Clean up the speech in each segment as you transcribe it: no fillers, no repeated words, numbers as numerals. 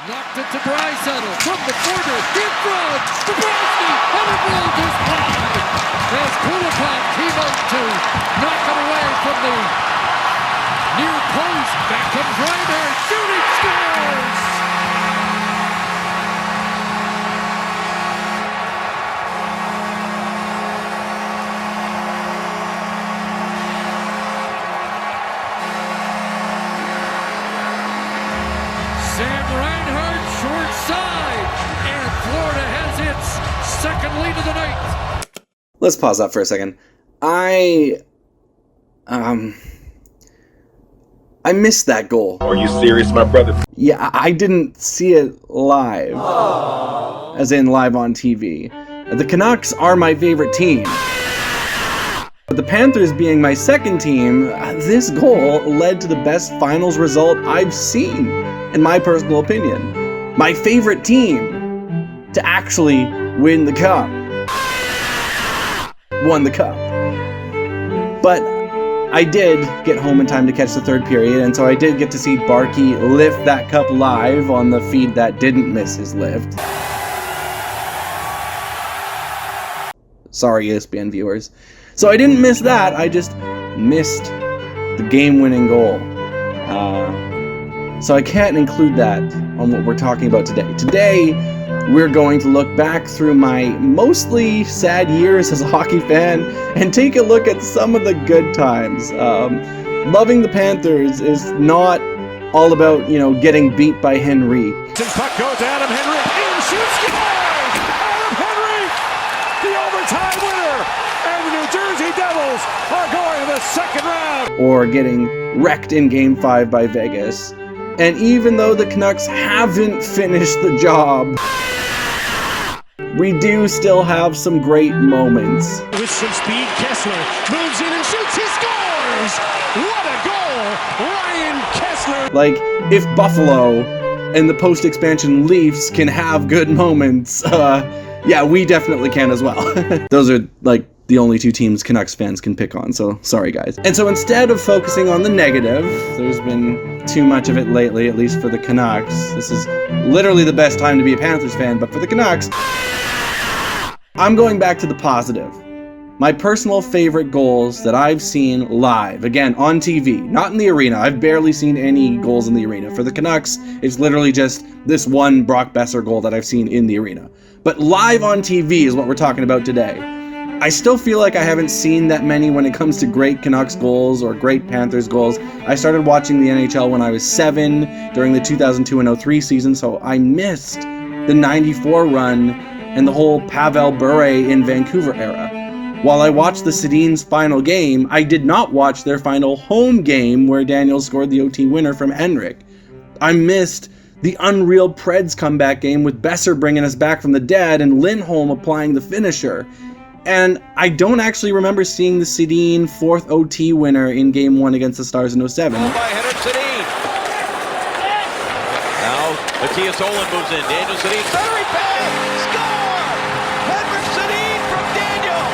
Knocked it to Draisaitl from the corner, in front, Bobrovsky, and it rolled his wide. As Kulikov came out to knock it away from the near post. Back comes Ryder, shooting, scores! Sam Reinhart, short side, and Florida has its second lead of the night. Let's pause that for a second. I missed that goal. Are you serious, my brother? Yeah, I didn't see it live. As in live on TV. The Canucks are my favorite team. But the Panthers being my second team, this goal led to the best finals result I've seen, in my personal opinion. My favorite team to actually win the cup. Won the cup. But I did get home in time to catch the third period, and so I did get to see Barkey lift that cup live on the feed that didn't miss his lift. Sorry, ESPN viewers. So I didn't miss that, I just missed the game-winning goal. So I can't include that on what we're talking about today. Today, we're going to look back through my mostly sad years as a hockey fan and take a look at some of the good times. Loving the Panthers is not all about, getting beat by Henry. Puck goes to Adam Henry, and shoots, scores! Adam Henry, the overtime winner, and the New Jersey Devils are going to the second round. Or getting wrecked in Game 5 by Vegas. And even though the Canucks haven't finished the job, we do still have some great moments. With some speed, Kessler moves in and shoots, he scores! What a goal! Ryan Kessler! Like, if Buffalo and the post-expansion Leafs can have good moments, yeah, we definitely can as well. Those are, the only two teams Canucks fans can pick on, so sorry guys. And so instead of focusing on the negative, there's been too much of it lately, at least for the Canucks. This is literally the best time to be a Panthers fan, but for the Canucks, I'm going back to the positive. My personal favorite goals that I've seen live, again, on TV, not in the arena. I've barely seen any goals in the arena. For the Canucks, it's literally just this one Brock Besser goal that I've seen in the arena. But live on TV is what we're talking about today. I still feel like I haven't seen that many when it comes to great Canucks goals or great Panthers goals. I started watching the NHL when I was 7 during the 2002 and 03 season, so I missed the 94 run and the whole Pavel Bure in Vancouver era. While I watched the Sedin's final game, I did not watch their final home game where Daniel scored the OT winner from Henrik. I missed the unreal Preds comeback game with Besser bringing us back from the dead and Lindholm applying the finisher. And I don't actually remember seeing the Sedin 4th OT winner in Game 1 against the Stars in 07. Ball by Henrik Sedin. Now Matthias Olin moves in. Daniel Sedin, very bad, score! Henrik Sedin from Daniel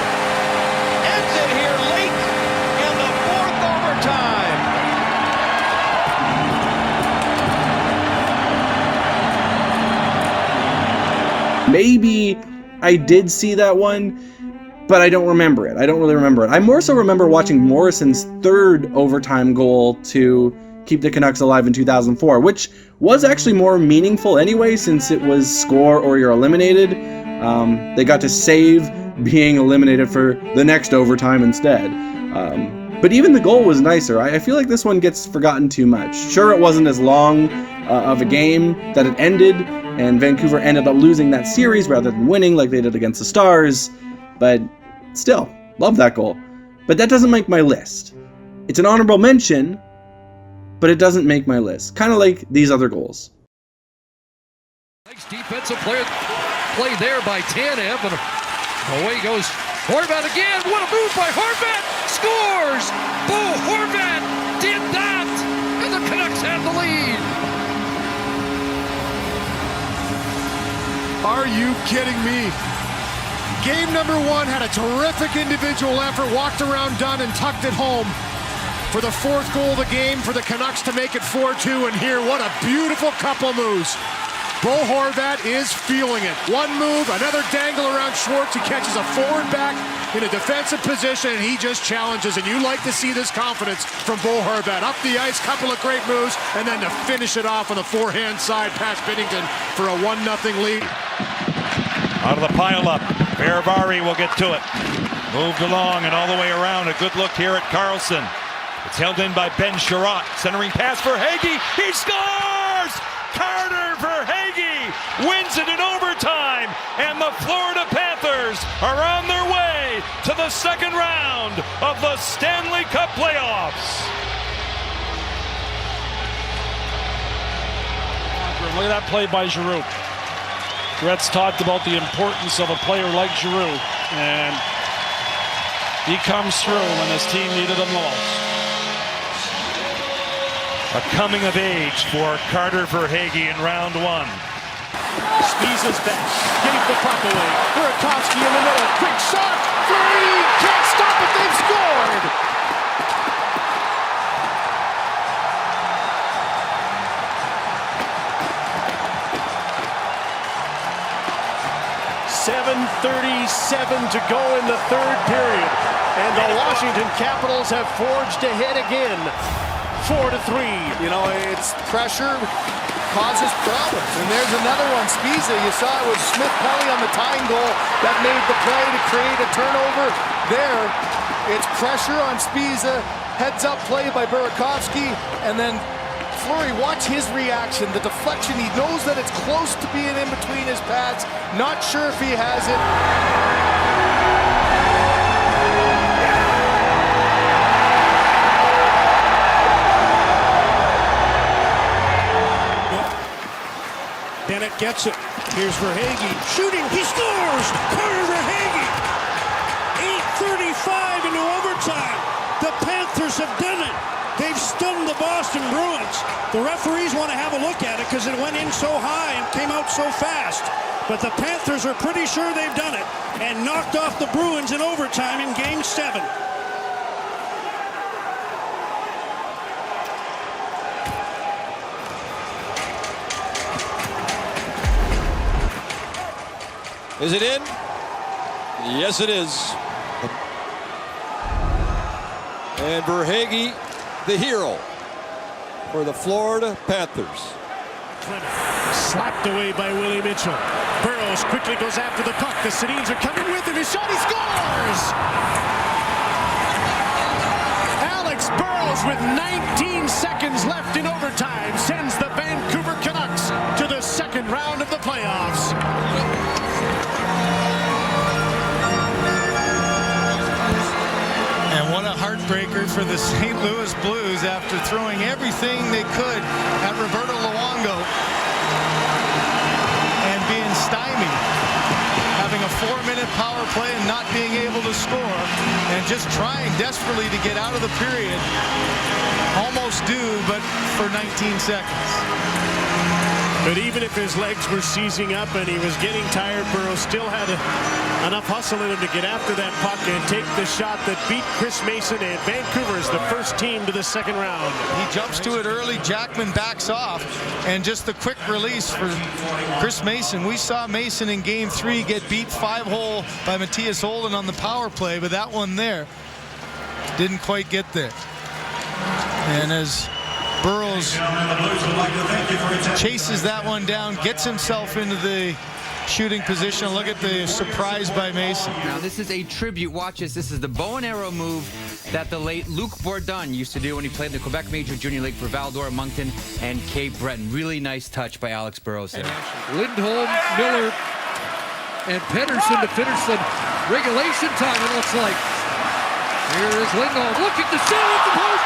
ends it here late in the 4th overtime. Maybe I did see that one, but I don't remember it. I don't really remember it. I more so remember watching Morrison's 3rd overtime goal to keep the Canucks alive in 2004, which was actually more meaningful anyway, since it was score or you're eliminated. They got to save being eliminated for the next overtime instead. But even the goal was nicer. I feel like this one gets forgotten too much. Sure, it wasn't as long of a game that it ended, and Vancouver ended up losing that series rather than winning like they did against the Stars. But still, love that goal. But that doesn't make my list. It's an honorable mention, but it doesn't make my list. Kind of like these other goals. Nice defensive play there by Tanev, and away goes Horvat again. What a move by Horvat! Scores! Bo Horvat did that, and the Canucks have the lead. Are you kidding me? Game number 1 had a terrific individual effort, walked around Dunn and tucked it home for the 4th goal of the game for the Canucks to make it 4-2. And here, what a beautiful couple moves. Bo Horvat is feeling it. One move, another dangle around Schwartz. He catches a forward back in a defensive position, and he just challenges. And you like to see this confidence from Bo Horvat. Up the ice, couple of great moves, and then to finish it off on the forehand side past Binnington for a 1-0 lead. Out of the pile-up, Ferravari will get to it. Moved along and all the way around. A good look here at Carlson. It's held in by Ben Sherratt. Centering pass for Hagee. He scores! Carter Verhaeghe wins it in overtime. And the Florida Panthers are on their way to the second round of the Stanley Cup playoffs. Look at that play by Giroux. Gretz talked about the importance of a player like Giroux. And he comes through when his team needed him most. A coming of age for Carter Verhaeghe in round one. Spiez's back, gave the puck away. Burakovsky in the middle, quick shot, three, can't stop it, they've scored! .7:37 to go in the third period. And the Washington Capitals have forged ahead again. 4-3. You know, it's pressure causes problems. And there's another one, Spiezza. You saw it with Smith-Pelly on the tying goal that made the play to create a turnover. There, it's pressure on Spiezza. Heads up play by Burakovsky. And then Fleury, watch his reaction. The deflection, he knows that it's close to being in between his pads. Not sure if he has it. Bennett gets it. Here's Verhaeghe shooting. He scores! Carter Verhaeghe! 8:35 into overtime. The Panthers have done it. They've stunned the Boston Bruins. The referees want to have a look at it because it went in so high and came out so fast. But the Panthers are pretty sure they've done it and knocked off the Bruins in overtime in Game 7. Is it in? Yes, it is. And Verhaeghe, the hero for the Florida Panthers. Slapped away by Willie Mitchell. Burrows quickly goes after the puck. The Sedins are coming with him. His shot, he scores! Alex Burrows with 19 seconds left in overtime sends the Vancouver Canucks to the second round of the playoffs. And what a heartbreaker for the St. Louis Blues after throwing everything they could at Roberto Luongo and being stymied. Having a 4-minute power play and not being able to score and just trying desperately to get out of the period. Almost due, but for 19 seconds. But even if his legs were seizing up and he was getting tired, Burrows still had enough hustle in him to get after that puck and take the shot that beat Chris Mason, and Vancouver is the first team to the second round. He jumps to it early. Jackman backs off, and just the quick release for Chris Mason. We saw Mason in Game 3 get beat 5-hole by Matthias Olden on the power play, but that one there didn't quite get there. And as Burrows chases that one down, gets himself into the shooting position. Look at the surprise by Mason. Now this is a tribute. Watch this. This is the bow and arrow move that the late Luc Bourdon used to do when he played in the Quebec Major Junior League for Val-d'Or, Moncton, and Cape Breton. Really nice touch by Alex Burrows there. Lindholm, Miller, and Pettersson to finish the regulation time, it looks like. Here is Lindholm looking to shoot at the post.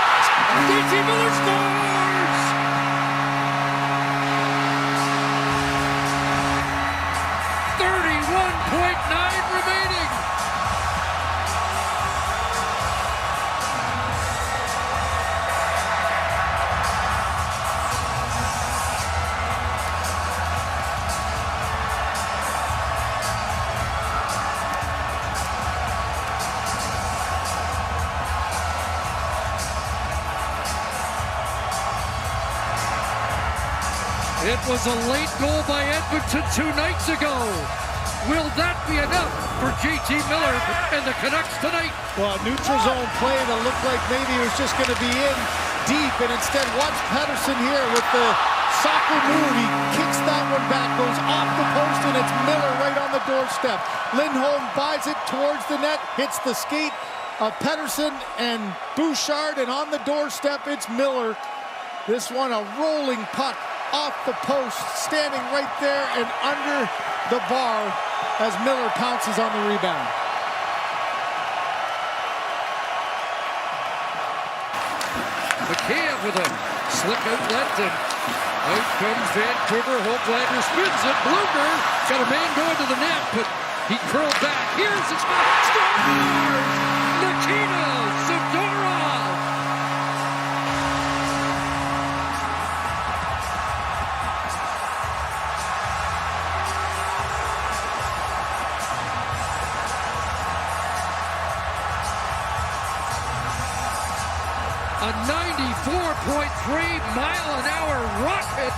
D.T. Miller scores! 31.9 remaining. It was a late goal by Edmonton 2 nights ago. Will that be enough for JT Miller and the Canucks tonight? Well, neutral zone play that looked like maybe it was just going to be in deep, and instead watch Pettersson here with the soccer move. He kicks that one back, goes off the post, and it's Miller right on the doorstep. Lindholm buys it towards the net, hits the skate of Pettersson and Bouchard, and on the doorstep, it's Miller. This one, a rolling puck off the post, standing right there and under the bar as Miller pounces on the rebound. McKeon with a slick outlet, and out comes Vancouver. Hopebringer spins it. Bluger got a man going to the net, but he curled back. Here's his shot. Scores! Nikita Zadorov! A 94.3-mile-an-hour rocket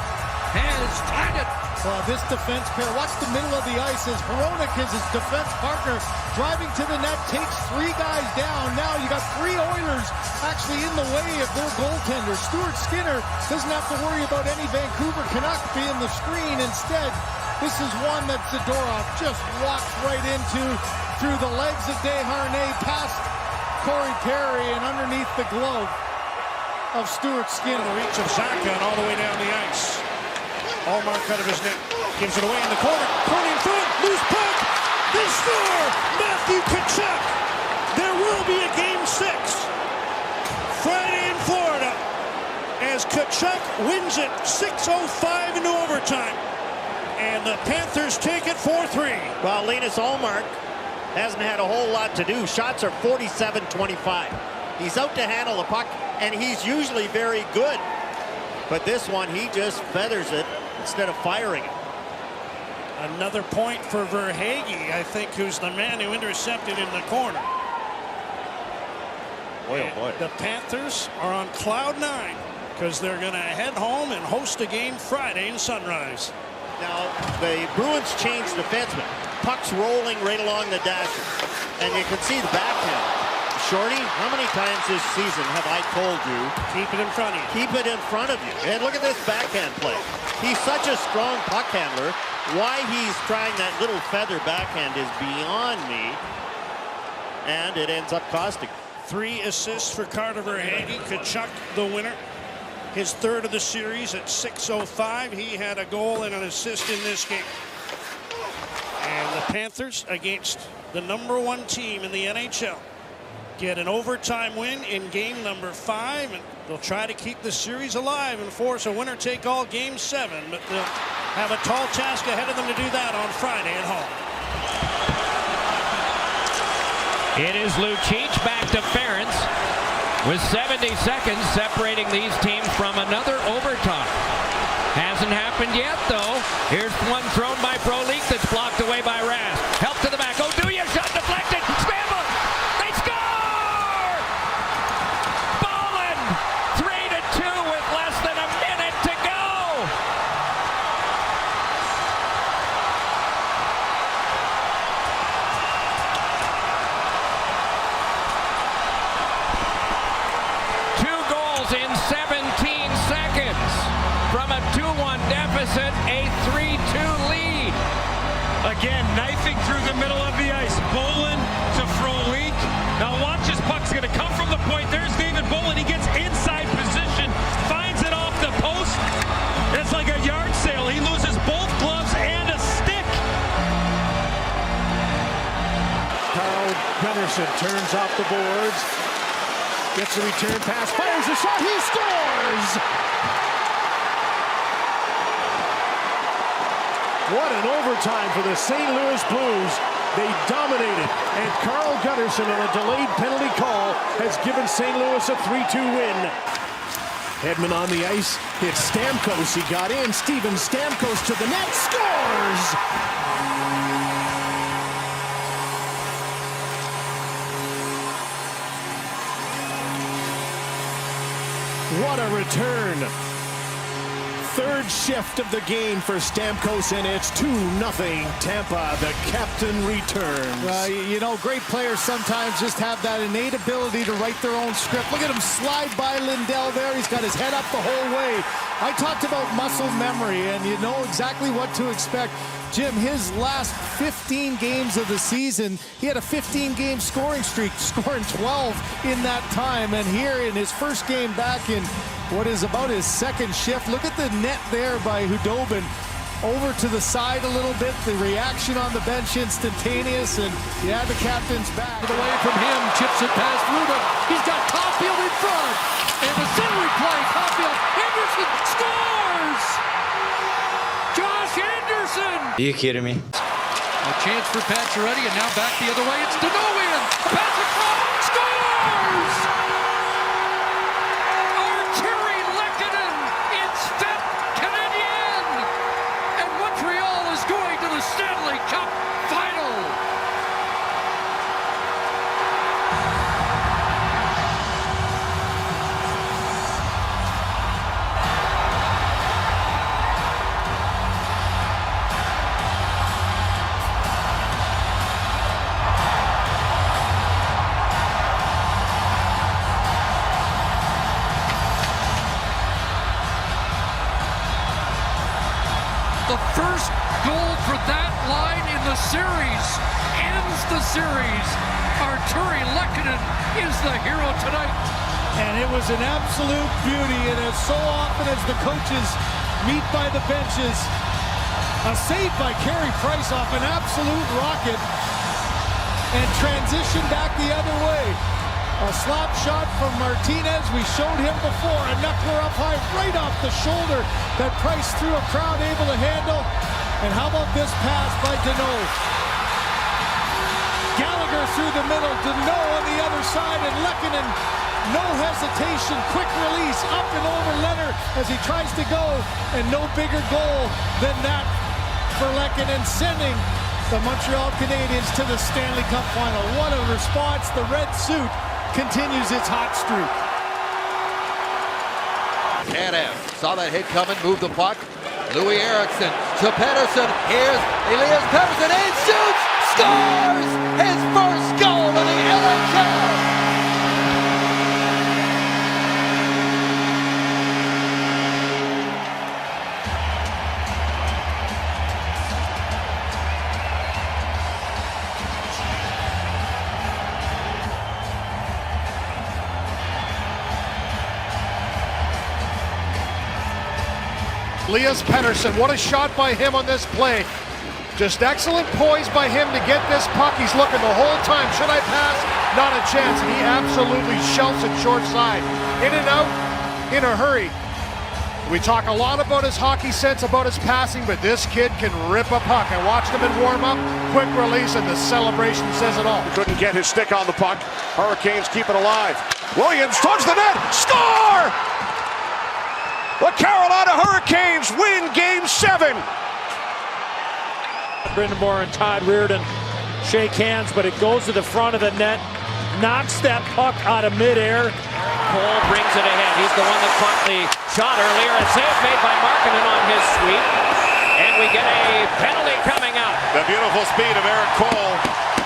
has tied it. Well, this defense pair, watch the middle of the ice as Hronek is his defense partner, driving to the net, takes 3 guys down. Now you got 3 Oilers actually in the way of their goaltender. Stuart Skinner doesn't have to worry about any Vancouver Canuck being the screen. Instead, this is one that Zadorov just walks right into, through the legs of Desharnais, past Corey Perry and underneath the glove of Stuart Skinner. The reach of Zaka and all the way down the ice. Allmark out of his net. Gives it away in the corner. Corner in front. Loose puck. They score! Matthew Tkachuk. There will be a game 6. Friday in Florida. As Tkachuk wins it 6:05 into overtime. And the Panthers take it 4-3. Well, Linus Allmark hasn't had a whole lot to do. Shots are 47-25. He's out to handle the puck, and he's usually very good. But this one, he just feathers it instead of firing it. Another point for Verhaeghe, I think, who's the man who intercepted in the corner. Boy, oh boy. The Panthers are on cloud 9 because they're going to head home and host a game Friday in Sunrise. Now, the Bruins changed defensemen. Puck's rolling right along the dasher. And you can see the backhand. Shorty, how many times this season have I told you, keep it in front of you. Keep it in front of you. And look at this backhand play. He's such a strong puck handler. Why he's trying that little feather backhand is beyond me. And it ends up costing. 3 assists for Carter Verhaeghe. Tkachuk, the winner. His 3rd of the series at 6:05. He had a goal and an assist in this game. And the Panthers, against the #1 team in the NHL, get an overtime win in game number 5, and they'll try to keep the series alive and force a winner-take-all game 7, but they'll have a tall task ahead of them to do that on Friday at home. It is Lucic back to Ference with 70 seconds separating these teams from another overtime. Hasn't happened yet, though. Here's one thrown by Frolik that's blocked away by Rask. Help to the back. Oh, do you? Shot deflected. Scramble. They score! Bolland 3-2 with less than a minute to go. Two goals in 17 seconds. From a 2-1 deficit, a 3-2 lead. Again, knifing through the middle of the ice. Bolland to Frolik. Now watch, his puck's going to come from the point. There's David Bolland. He gets inside position, finds it off the post. It's like a yard sale. He loses both gloves and a stick. Carl Gunnarsson turns off the boards. Gets a return pass, fires a shot, he scores! What an overtime for the St. Louis Blues. They dominated, and Carl Gunnarsson on a delayed penalty call has given St. Louis a 3-2 win. Hedman on the ice, hits Stamkos, he got in, Steven Stamkos to the net, scores! What a return. third shift of the game for Stamkos, and it's 2-0 Tampa. The captain returns. You know, great players sometimes just have that innate ability to write their own script. Look at him slide by Lindell there. He's got his head up the whole way. I talked about muscle memory, and you know exactly what to expect. Jim, his last 15 games of the season, he had a 15-game scoring streak, scoring 12 in that time. And here in his first game back in what is about his second shift, look at the net there by Hudobin. Over to the side a little bit, the reaction on the bench instantaneous, and yeah, the captain's back. Away from him, chips it past Rubin. He's got Caulfield in front. And the centering play, Caulfield, Henderson scores! Josh Anderson! Are you kidding me? A chance for Pacioretty, and now back the other way. It's Denovian. Pass across, scores! Arturi Lehkonen, it's Fet Canadien! And Montreal is going to the Stanley Cup final! The first goal for that line in the series ends the series. Arturi Lehkonen is the hero tonight. And it was an absolute beauty, and as so often as the coaches meet by the benches, a save by Carey Price off an absolute rocket, and transition back the other way. A slap shot from Martinez. We showed him before. A knuckler up high, right off the shoulder that Price threw a crowd able to handle. And how about this pass by Deneau? Gallagher through the middle. Deneau on the other side, and Lehkonen, no hesitation, quick release up and over Leonard as he tries to go. And no bigger goal than that for Lehkonen, sending the Montreal Canadiens to the Stanley Cup final. What a response. The red suit continues its hot streak. Tanev saw that hit coming, moved the puck. Louis Eriksson to Pettersson. Here's Elias Pettersson and shoots, scores his first goal in the NHL. Elias Pettersson, what a shot by him on this play. Just excellent poise by him to get this puck. He's looking the whole time. Should I pass? Not a chance. And he absolutely shells it short side. In and out, in a hurry. We talk a lot about his hockey sense, about his passing, but this kid can rip a puck. I watched him in warm-up, quick release, and the celebration says it all. He couldn't get his stick on the puck. Hurricanes keep it alive. Williams towards the net. Score! The Carolina Hurricanes win Game 7. Brendan Moore and Todd Reardon shake hands, but it goes to the front of the net, knocks that puck out of midair. Cole brings it ahead. He's the one that caught the shot earlier. A save made by Markkanen on his sweep. And we get a penalty coming up. The beautiful speed of Eric Cole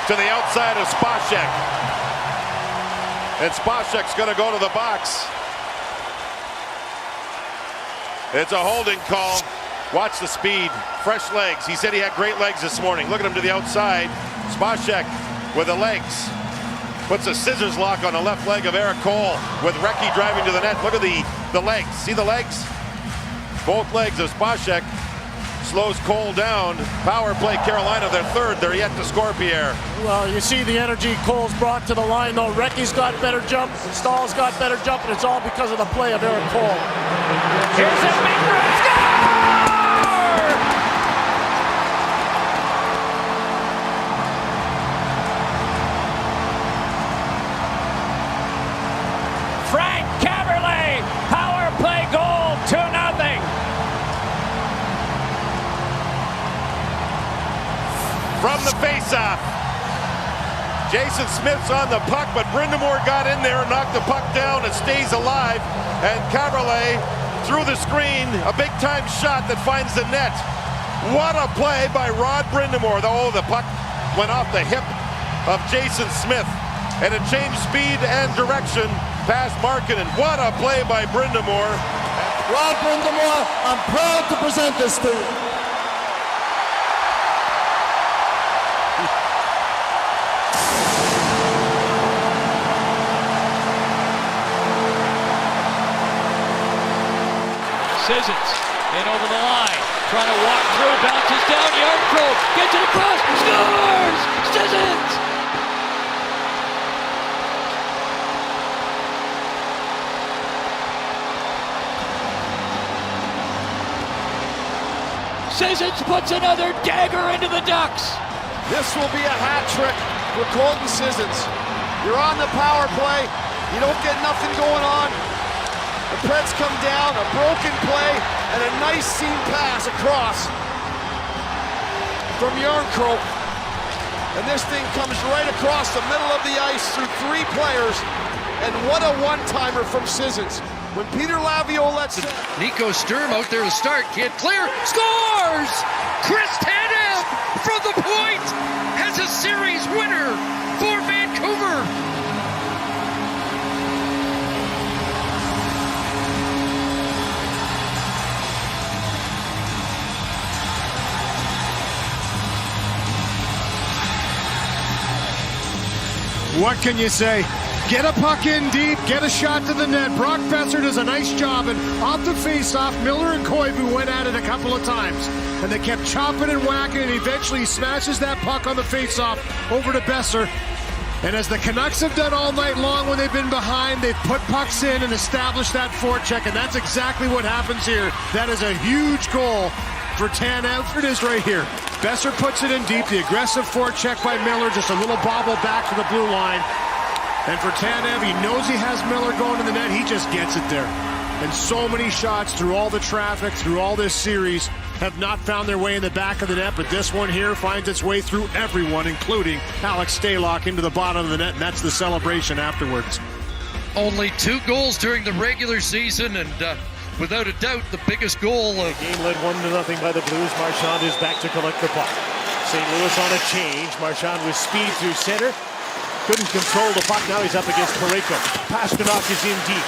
to the outside of Spacek. And Spacek's going to go to the box. It's a holding call. Watch the speed. Fresh legs. He said he had great legs this morning. Look at him to the outside. Spacek with the legs. Puts a scissors lock on the left leg of Eric Cole with Recchi driving to the net. Look at the legs. See the legs? Both legs of Spacek. Slows Cole down. Power play Carolina, their third. They're yet to score, Pierre. Well, you see the energy Cole's brought to the line, though. Recchi's got better jump, Stahl's got better jump, and it's all because of the play of Eric Cole. Here's a big run. Score! Frank Caberlet, power play goal, 2-0. From the faceoff. Jason Smith's on the puck, but Brind'Amour got in there and knocked the puck down. It stays alive, and Caberlet through the screen, a big-time shot that finds the net. What a play by Rod Brind'Amour. Oh, the puck went off the hip of Jason Smith, and it changed speed and direction past Markkanen. What a play by Brind'Amour. Rod Brind'Amour, I'm proud to present this to you. Sissons in over the line, trying to walk through, bounces down, Yarncrow gets it across, scores! Sissons! Sissons puts another dagger into the Ducks. This will be a hat trick for Colton Sissons. You're on the power play, you don't get nothing going on. The Preds come down, a broken play, and a nice seam pass across from Yarncrow. And this thing comes right across the middle of the ice through 3 players. And what a one-timer from Sissons. When Peter Laviolette lets it. Nico Sturm out there to start, can't clear, scores! Chris Tanev from the point has a series winner for Vancouver. What can you say? Get a puck in deep, get a shot to the net. Brock Boeser does a nice job, and off the face-off, Miller and Koivu went at it a couple of times. And they kept chopping and whacking, and eventually he smashes that puck on the face-off over to Boeser. And as the Canucks have done all night long when they've been behind, they've put pucks in and established that forecheck, and that's exactly what happens here. That is a huge goal for Tanev. It is right here. Boeser puts it in deep, the aggressive forecheck by Miller, just a little bobble back to the blue line. And for Tanev, he knows he has Miller going to the net, he just gets it there. And so many shots through all the traffic, through all this series, have not found their way in the back of the net, but this one here finds its way through everyone, including Alex Stalock into the bottom of the net, and that's the celebration afterwards. Only 2 goals during the regular season, and without a doubt, the biggest goal of... Game led 1-0 by the Blues. Marchand is back to collect the puck. St. Louis on a change. Marchand with speed through center. Couldn't control the puck. Now he's up against Parayko. Pasternak is in deep.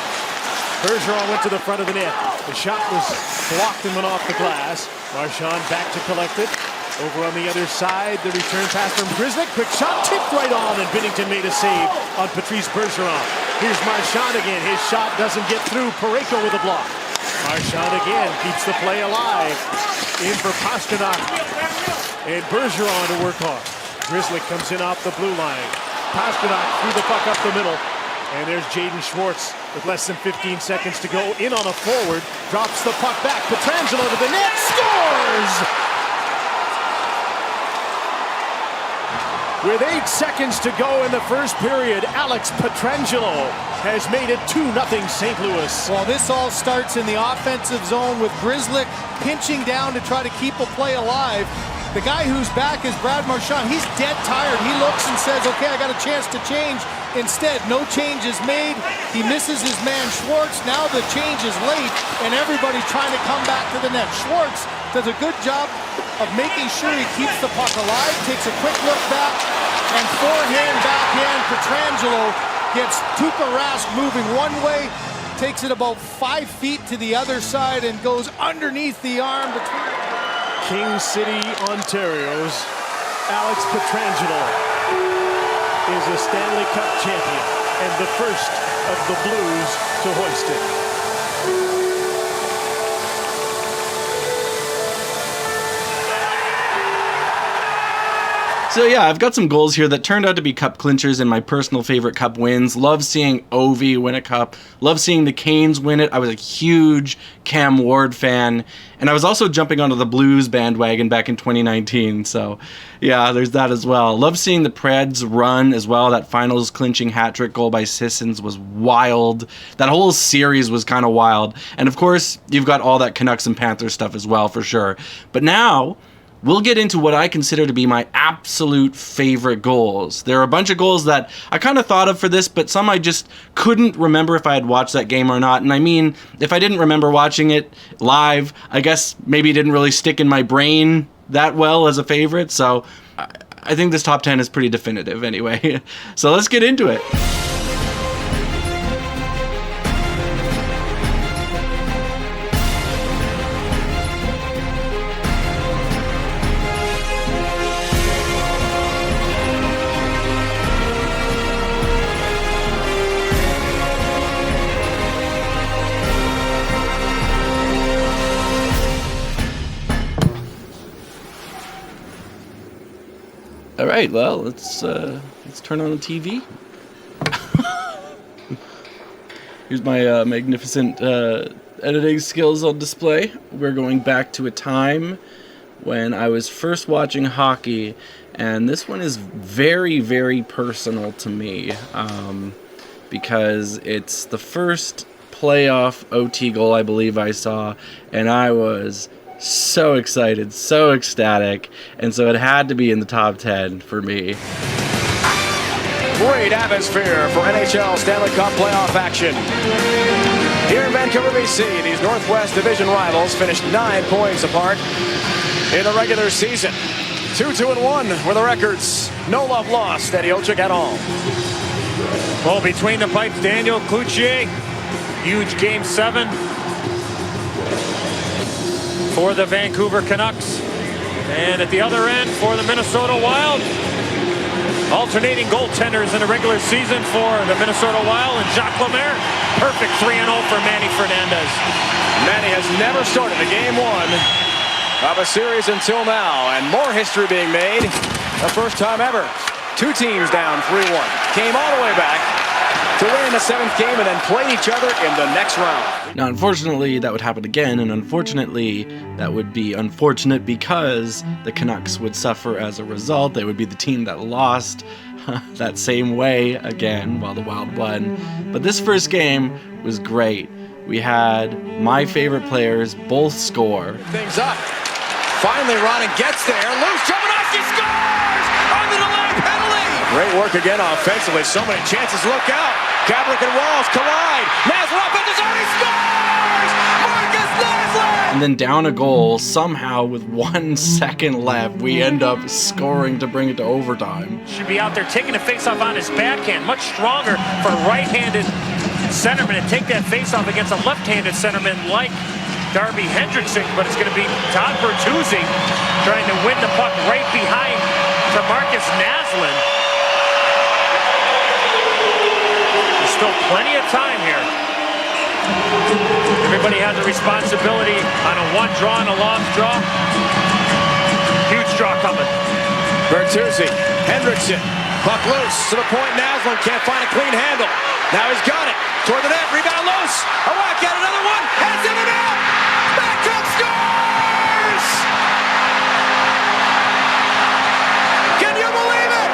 Bergeron went to the front of the net. The shot was blocked and went off the glass. Marchand back to collect it. Over on the other side, the return pass from Grzelcyk. Quick shot, tipped right on, and Binnington made a save on Patrice Bergeron. Here's Marchand again. His shot doesn't get through. Parayko with a block. Marchand again keeps the play alive. In for Pasternak. And Bergeron to work hard. Grzelcyk comes in off the blue line. Pasternak threw the puck up the middle. And there's Jaden Schwartz with less than 15 seconds to go. In on a forward. Drops the puck back. Pietrangelo to the net. Scores! With 8 seconds to go in the first period, Alex Pietrangelo has made it 2-0 St. Louis. Well, this all starts in the offensive zone with Grzelcyk pinching down to try to keep a play alive. The guy who's back is Brad Marchand. He's dead tired. He looks and says, okay, I got a chance to change. Instead, no change is made. He misses his man Schwartz. Now the change is late, and everybody's trying to come back to the net. Schwartz does a good job of making sure he keeps the puck alive, takes a quick look back, and forehand, backhand. Pietrangelo gets Tuukka Rask moving one way, takes it about 5 feet to the other side, and goes underneath the arm between King City, Ontario's Alex Pietrangelo is a Stanley Cup champion and the first of the Blues to hoist it. So yeah, I've got some goals here that turned out to be cup clinchers and my personal favorite cup wins. Love seeing Ovi win a cup. Love seeing the Canes win it. I was a huge Cam Ward fan. And I was also jumping onto the Blues bandwagon back in 2019. So yeah, there's that as well. Love seeing the Preds run as well. That finals clinching hat-trick goal by Sissons was wild. That whole series was kind of wild. And of course, you've got all that Canucks and Panthers stuff as well, for sure. But now we'll get into what I consider to be my absolute favorite goals. There are a bunch of goals that I kind of thought of for this, but some I just couldn't remember if I had watched that game or not. And I mean, if I didn't remember watching it live, I guess maybe it didn't really stick in my brain that well as a favorite. So I think this top 10 is pretty definitive anyway. So let's get into it. All right, well, let's turn on the TV. Here's my magnificent editing skills on display. We're going back to a time when I was first watching hockey, and this one is very, very personal to me because it's the first playoff OT goal I believe I saw, and I was so excited, so ecstatic, and so it had to be in the top 10 for me. Great atmosphere for NHL Stanley Cup playoff action. Here in Vancouver, BC, these Northwest Division rivals finished 9 points apart in the regular season. 2-2-1 were the records. No love lost at Ilchik at all. Well, between the pipes, Daniel Cloutier, huge Game 7 for the Vancouver Canucks. And at the other end for the Minnesota Wild, alternating goaltenders in the regular season for the Minnesota Wild, and Jacques Lemaire, perfect 3-0 for Manny Fernandez. Manny has never started a Game 1 of a series until now, and more history being made. The first time ever. 2 teams down 3-1. Came all the way back to win the 7th game and then play each other in the next round. Now, unfortunately, that would happen again, and unfortunately, that would be unfortunate because the Canucks would suffer as a result. They would be the team that lost that same way again while the Wild won. But this first game was great. We had my favorite players both score. Things up. Finally, Ronning gets there. Loose, Jovanovski scores on the delay penalty. Great work again offensively. So many chances. Look out. Gabrick and Walls collide. Naslund up at the zone. He scores! Marcus Naslund! And then down a goal, somehow with 1 second left, we end up scoring to bring it to overtime. Should be out there taking the faceoff on his backhand. Much stronger for a right-handed centerman to take that faceoff against a left-handed centerman like Darby Hendrickson, but it's going to be Todd Bertuzzi trying to win the puck right behind to Marcus Naslund. There's still plenty of time here. Everybody has a responsibility on a 1 draw and a long draw. Huge draw coming. Bertuzzi, Hendrickson, puck loose to the point. Naslund can't find a clean handle. Now he's got it toward the net. Rebound loose. A whack at another one. Heads in the net. Backup scores! Can you believe it?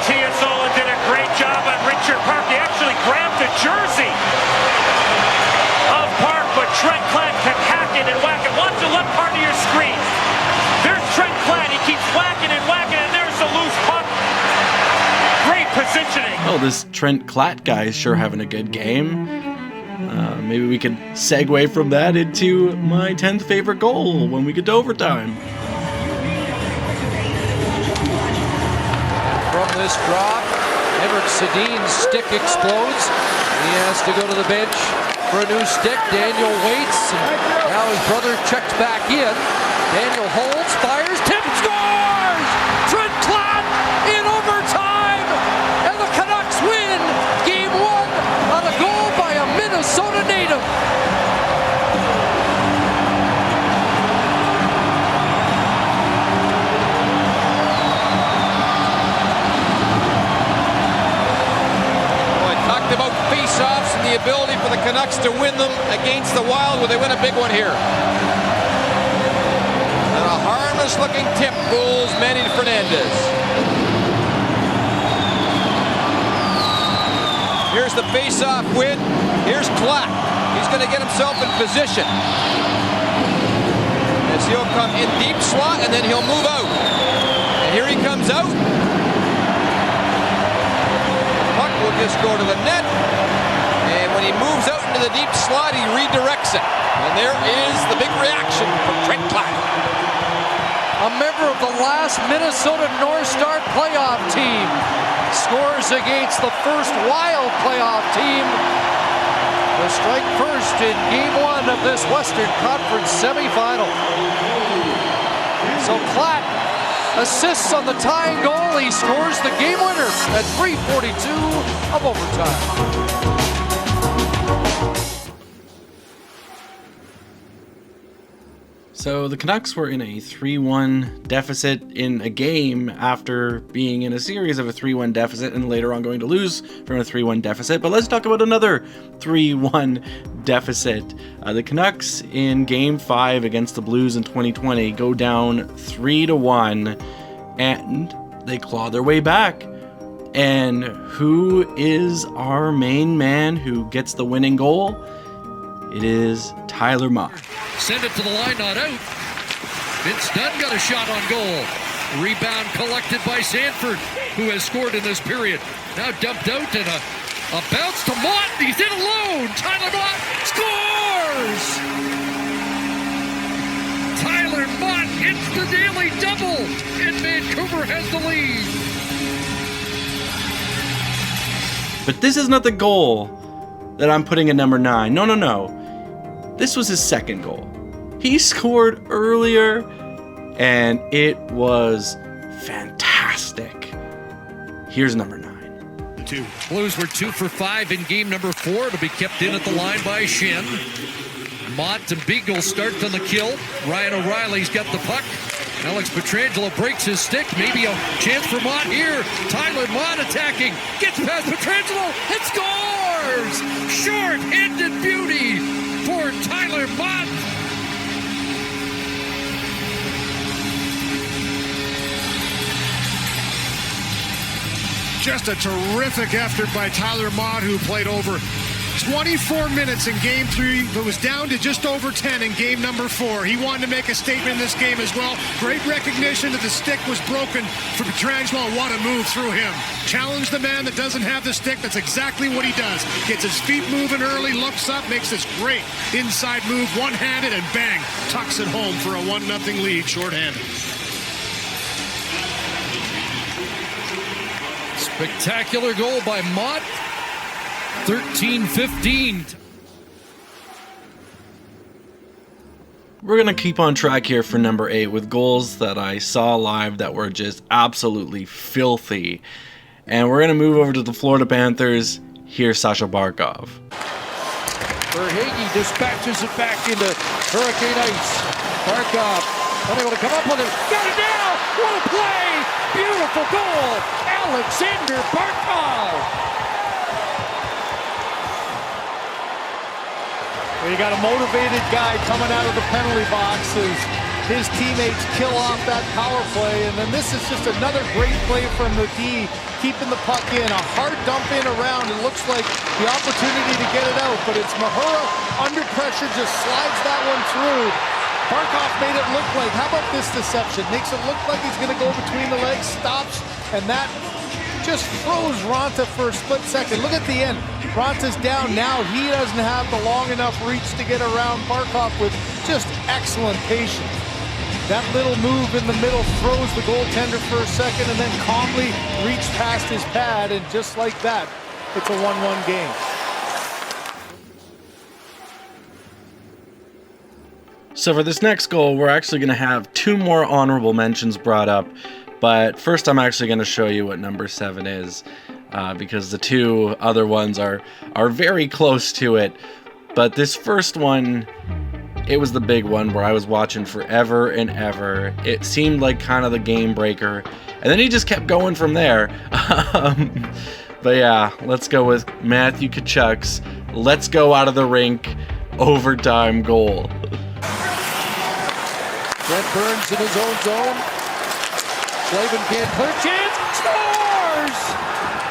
Tiasola did a great job on Richard Park. He actually grabbed the jersey of Park, but Trent Klatt kept hacking and whacking. Watch the left part of your screen. There's Trent Klatt. He keeps whacking and whacking, and there's the loose puck. Great positioning. Oh, this Trent Klatt guy is sure having a good game. Maybe we could segue from that into my 10th favorite goal when we get to overtime. From this drop, Henrik Sedin's stick explodes. He has to go to the bench for a new stick. Daniel waits, and now his brother checks back in. Daniel holds, fires, Tim scores! Trent Klatt in overtime, and the Canucks win Game 1 on a goal by a Minnesota native. About face-offs and the ability for the Canucks Canucks to win them against the Wild. Will they win a big one here? And a harmless-looking tip fools Manny Fernandez. Here's the face-off win. Here's Klatt. He's going to get himself in position. As he'll come in deep slot, and then he'll move out. And here he comes out. Puck will just go to the net. And when he moves out into the deep slot, he redirects it. And there is the big reaction from Trent Klatt. A member of the last Minnesota North Star playoff team scores against the first Wild playoff team to strike first in Game 1 of this Western Conference semifinal. So Klatt assists on the tying goal. He scores the game winner at 3:42 of overtime. So the Canucks were in a 3-1 deficit in a game after being in a series of a 3-1 deficit and later on going to lose from a 3-1 deficit. But let's talk about another 3-1 deficit. The Canucks in Game 5 against the Blues in 2020 go down 3-1 and they claw their way back. And who is our main man who gets the winning goal? It is Tyler Mott. Send it to the line, not out. Vince Dunn got a shot on goal. Rebound collected by Sanford, who has scored in this period. Now dumped out and a bounce to Mott. He's in alone. Tyler Mott scores! Tyler Mott hits the daily double, and Vancouver has the lead. But this is not the goal that I'm putting at number 9. No. This was his second goal. He scored earlier, and it was fantastic. Here's number 9. Blues were 2 for 5 in game number 4 to be kept in at the line by Shen. Mott and Beagle start on the kill. Ryan O'Reilly's got the puck. Alex Pietrangelo breaks his stick. Maybe a chance for Mott here. Tyler Mott attacking. Gets past Pietrangelo and scores! Short-handed beauty for Tyler Mott. Just a terrific effort by Tyler Mott, who played over 24 minutes in Game 3, but was down to just over 10 in Game number 4. He wanted to make a statement in this game as well. Great recognition that the stick was broken for Pietrangelo. What a move through him. Challenge the man that doesn't have the stick. That's exactly what he does. Gets his feet moving early, looks up, makes this great inside move, one-handed, and bang, tucks it home for a 1-0 lead, shorthanded. Spectacular goal by Mott. 13-15. We're going to keep on track here for number 8 with goals that I saw live that were just absolutely filthy. And we're going to move over to the Florida Panthers. Here's Sasha Barkov. Verhaeghe dispatches it back into Hurricane Ice. Barkov unable to come up with it. Got it now! What a play! Beautiful goal! Alexander Barkov! You got a motivated guy coming out of the penalty box as his teammates kill off that power play. And then this is just another great play from the D, keeping the puck in. A hard dump in around. It looks like the opportunity to get it out, but it's Mahura under pressure, just slides that one through. Barkov made it look like, how about this deception? Makes it look like he's going to go between the legs, stops, and that just froze Ronta for a split second. Look at the end. Ronta's down now. He doesn't have the long enough reach to get around Barkov with just excellent patience. That little move in the middle froze the goaltender for a second and then calmly reached past his pad, and just like that, it's a 1-1 game. So for this next goal, we're actually going to have 2 more honorable mentions brought up. But first, I'm actually going to show you what number 7 is, because the 2 other ones are very close to it. But this first one, it was the big one where I was watching forever and ever. It seemed like kind of the game breaker, and then he just kept going from there. But yeah, let's go with Matthew Tkachuk's let's go out of the rink overtime goal. Brent Burns in his own zone. Slavin can't clear chance. Scores!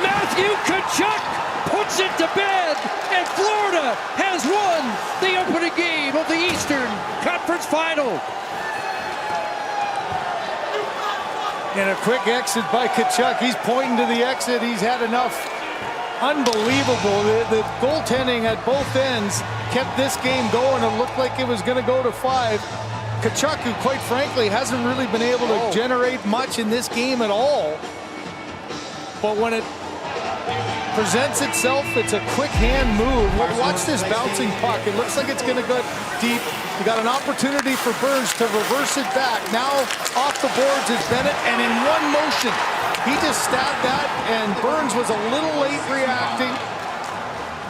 Matthew Tkachuk puts it to bed, and Florida has won the opening game of the Eastern Conference Final. And a quick exit by Tkachuk. He's pointing to the exit. He's had enough. Unbelievable. The goaltending at both ends kept this game going. It looked like it was going to go to 5. Tkachuk, who quite frankly hasn't really been able to generate much in this game at all. But when it presents itself, it's a quick hand move. Watch this bouncing puck. It looks like it's going to go deep. You got an opportunity for Burns to reverse it back. Now off the boards is Bennett, and in one motion, he just stabbed that, and Burns was a little late reacting.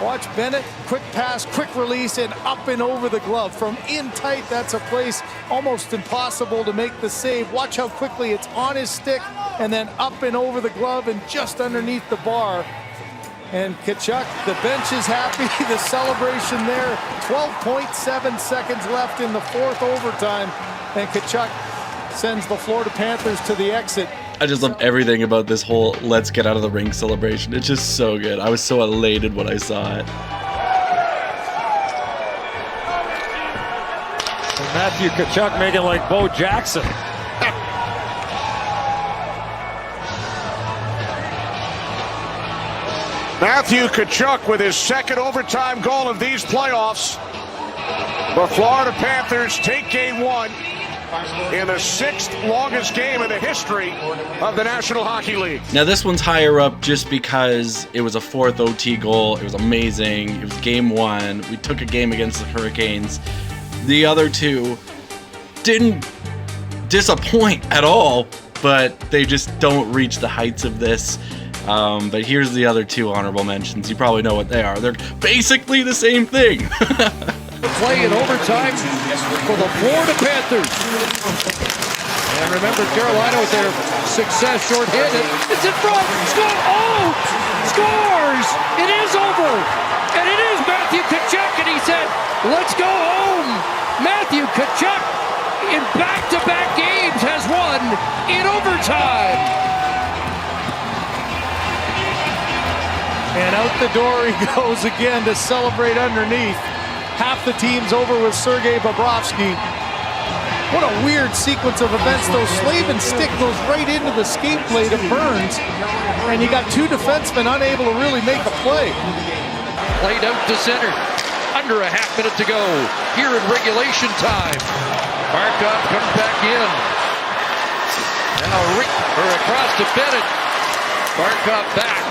Watch Bennett, quick pass, quick release, and up and over the glove. From in tight, that's a place almost impossible to make the save. Watch how quickly it's on his stick, and then up and over the glove and just underneath the bar. And Tkachuk, the bench is happy. The celebration there. 12.7 seconds left in the fourth overtime, and Tkachuk sends the Florida Panthers to the exit. I just love everything about this whole let's get out of the rink celebration. It's just so good. I was so elated when I saw it. And Matthew Tkachuk making like Bo Jackson. Matthew Tkachuk with his second overtime goal of these playoffs. The Florida Panthers take game 1 in the 6th longest game in the history of the National Hockey League. Now this one's higher up just because it was a 4th OT goal. It was amazing. It was game 1. We took a game against the Hurricanes. The other two didn't disappoint at all, but they just don't reach the heights of this. But here's the other two honorable mentions. You probably know what they are. They're basically the same thing. Play in overtime for the Florida Panthers. And remember, Carolina with their success short-handed. It's in front. Score! Oh! Scores! It is over! And it is Matthew Tkachuk, and he said, let's go home! Matthew Tkachuk, in back-to-back games, has won in overtime! And out the door he goes again to celebrate underneath. Half the team's over with Sergei Bobrovsky. What a weird sequence of events. Those Slavin stick goes right into the skate blade of Burns. And you got two defensemen unable to really make a play. Played out to center. Under a half minute to go here in regulation time. Barkov comes back in. Now across to Bennett. Barkov back.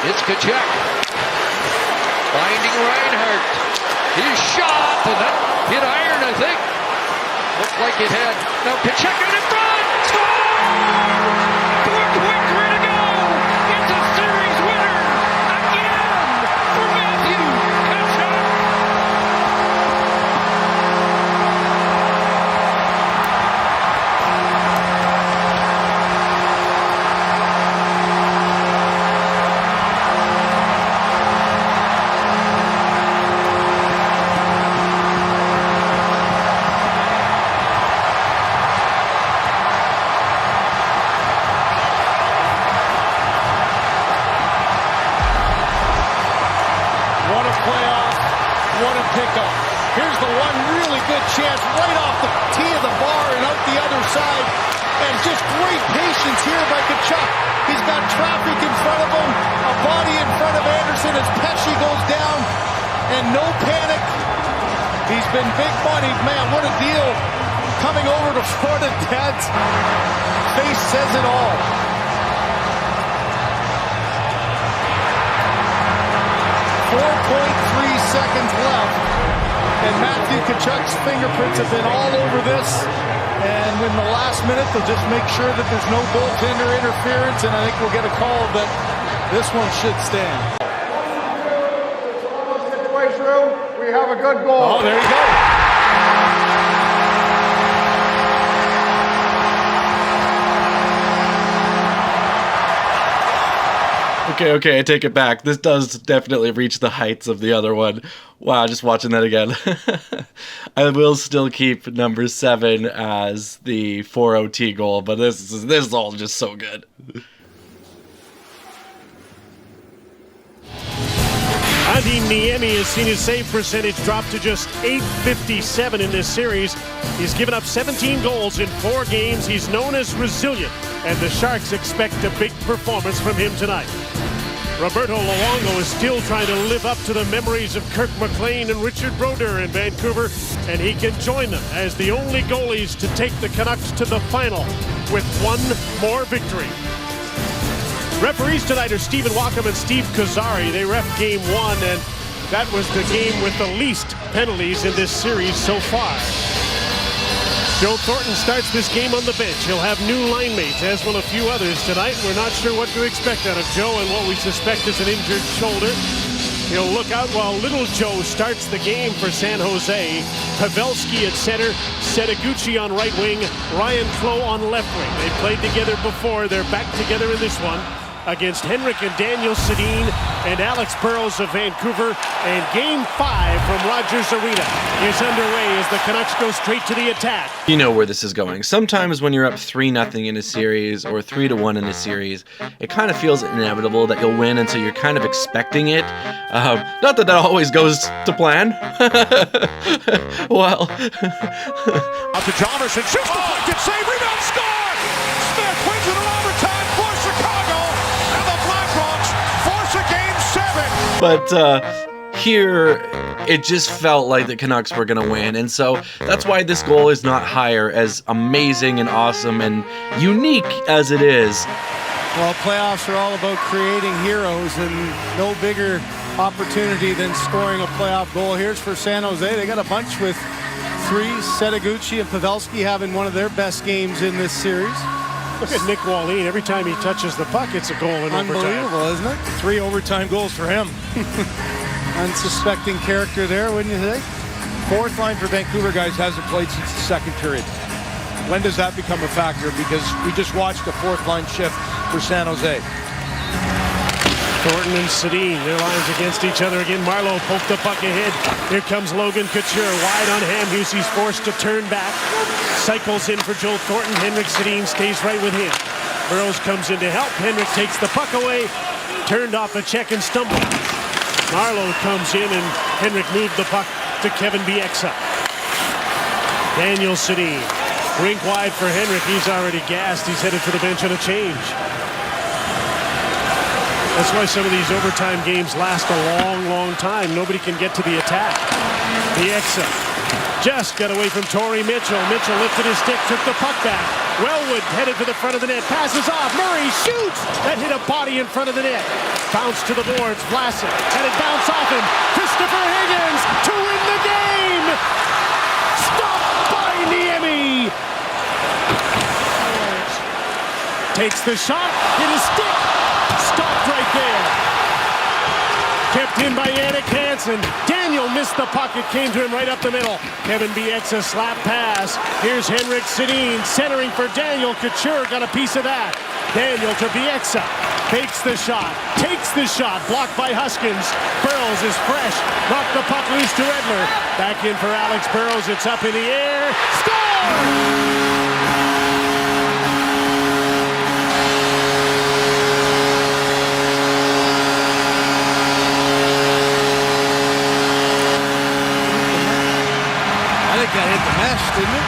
It's Tkachuk. Finding Reinhart. His shot, and that hit iron, I think. Looked like it had. Now Tkachuk in front. Score! Quick way to go. It's a series winner again for Matthew Tkachuk. Here's the one really good chance right off the tee of the bar and out the other side. And just great patience here by Tkachuk. He's got traffic in front of him, a body in front of Anderson as Pesce goes down, and no panic. He's been big money. Man, what a deal. Coming over to Florida. Dad's face says it all. .3 seconds left, and Matthew Tkachuk's fingerprints have been all over this. And in the last minute, they'll just make sure that there's no goaltender interference, and I think we'll get a call that this one should stand. Almost midway through, we have a good goal. Oh, there you go. Okay, I take it back. This does definitely reach the heights of the other one. Wow, just watching that again. I will still keep number 7 as the 4 OT goal, but this is all just so good. Adi Niemi has seen his save percentage drop to just .857 in this series. He's given up 17 goals in 4 games. He's known as resilient, and the Sharks expect a big performance from him tonight. Roberto Luongo is still trying to live up to the memories of Kirk McLean and Richard Brodeur in Vancouver, and he can join them as the only goalies to take the Canucks to the final with one more victory. Referees tonight are Stephen Wackham and Steve Kozari. They ref Game 1, and that was the game with the least penalties in this series so far. Joe Thornton starts this game on the bench. He'll have new line mates, as will a few others tonight. We're not sure what to expect out of Joe and what we suspect is an injured shoulder. He'll look out while little Joe starts the game for San Jose. Pavelski at center, Setaguchi on right wing, Ryan Flo on left wing. They played together before. They're back together in this one against Henrik and Daniel Sedin and Alex Burrows of Vancouver. And Game 5 from Rogers Arena is underway as the Canucks go straight to the attack. You know where this is going. Sometimes when you're up 3-0 in a series or 3-1 in a series, it kind of feels inevitable that you'll win, and so you're kind of expecting it. Not that always goes to plan. Well, up to Jomerson, shoots the puck, good save, rebound, score! Smith wins it in overtime for Chicago, and the Blackhawks force a Game 7. but here it just felt like the Canucks were going to win, and so that's why this goal is not higher, as amazing and awesome and unique as it is. Well, playoffs are all about creating heroes, and no bigger opportunity than scoring a playoff goal. Here's for San Jose. They got a bunch with 3, Setaguchi and Pavelski having one of their best games in this series. Look at Nick Wallin. Every time he touches the puck, it's a goal in overtime. Unbelievable, isn't it? 3 overtime goals for him. Unsuspecting character there, wouldn't you think? Fourth line for Vancouver, guys, hasn't played since the second period. When does that become a factor? Because we just watched a fourth line shift for San Jose. Thornton and Sedin, their lines against each other again. Marleau poked the puck ahead. Here comes Logan Couture, wide on Hamhuis. He's forced to turn back. Cycles in for Joe Thornton. Henrik Sedin stays right with him. Burrows comes in to help. Henrik takes the puck away. Turned off a check and stumbled. Marleau comes in, and Henrik moved the puck to Kevin Bieksa. Daniel Sedin. Rink wide for Henrik. He's already gassed. He's headed for the bench on a change. That's why some of these overtime games last a long, long time. Nobody can get to the attack. Bieksa just got away from Torrey Mitchell. Mitchell lifted his stick, took the puck back. Wellwood headed for the front of the net. Passes off. Murray shoots. That hit a body in front of the net. Bounce to the boards. Vlasic had it bounce off him. Christopher Higgins to win the game. Stopped by Niemi. Takes the shot. Hit his stick. Stopped right there. Kept in by Yannick Hansen. Daniel missed the puck. It came to him right up the middle. Kevin Bieksa slap pass. Here's Henrik Sedin centering for Daniel. Couture got a piece of that. Daniel to Bieksa. Fakes the shot. Takes the shot. Blocked by Huskins. Burrows is fresh. Knocked the puck loose to Edler. Back in for Alex Burrows. It's up in the air. Score! That hit the mesh, didn't it?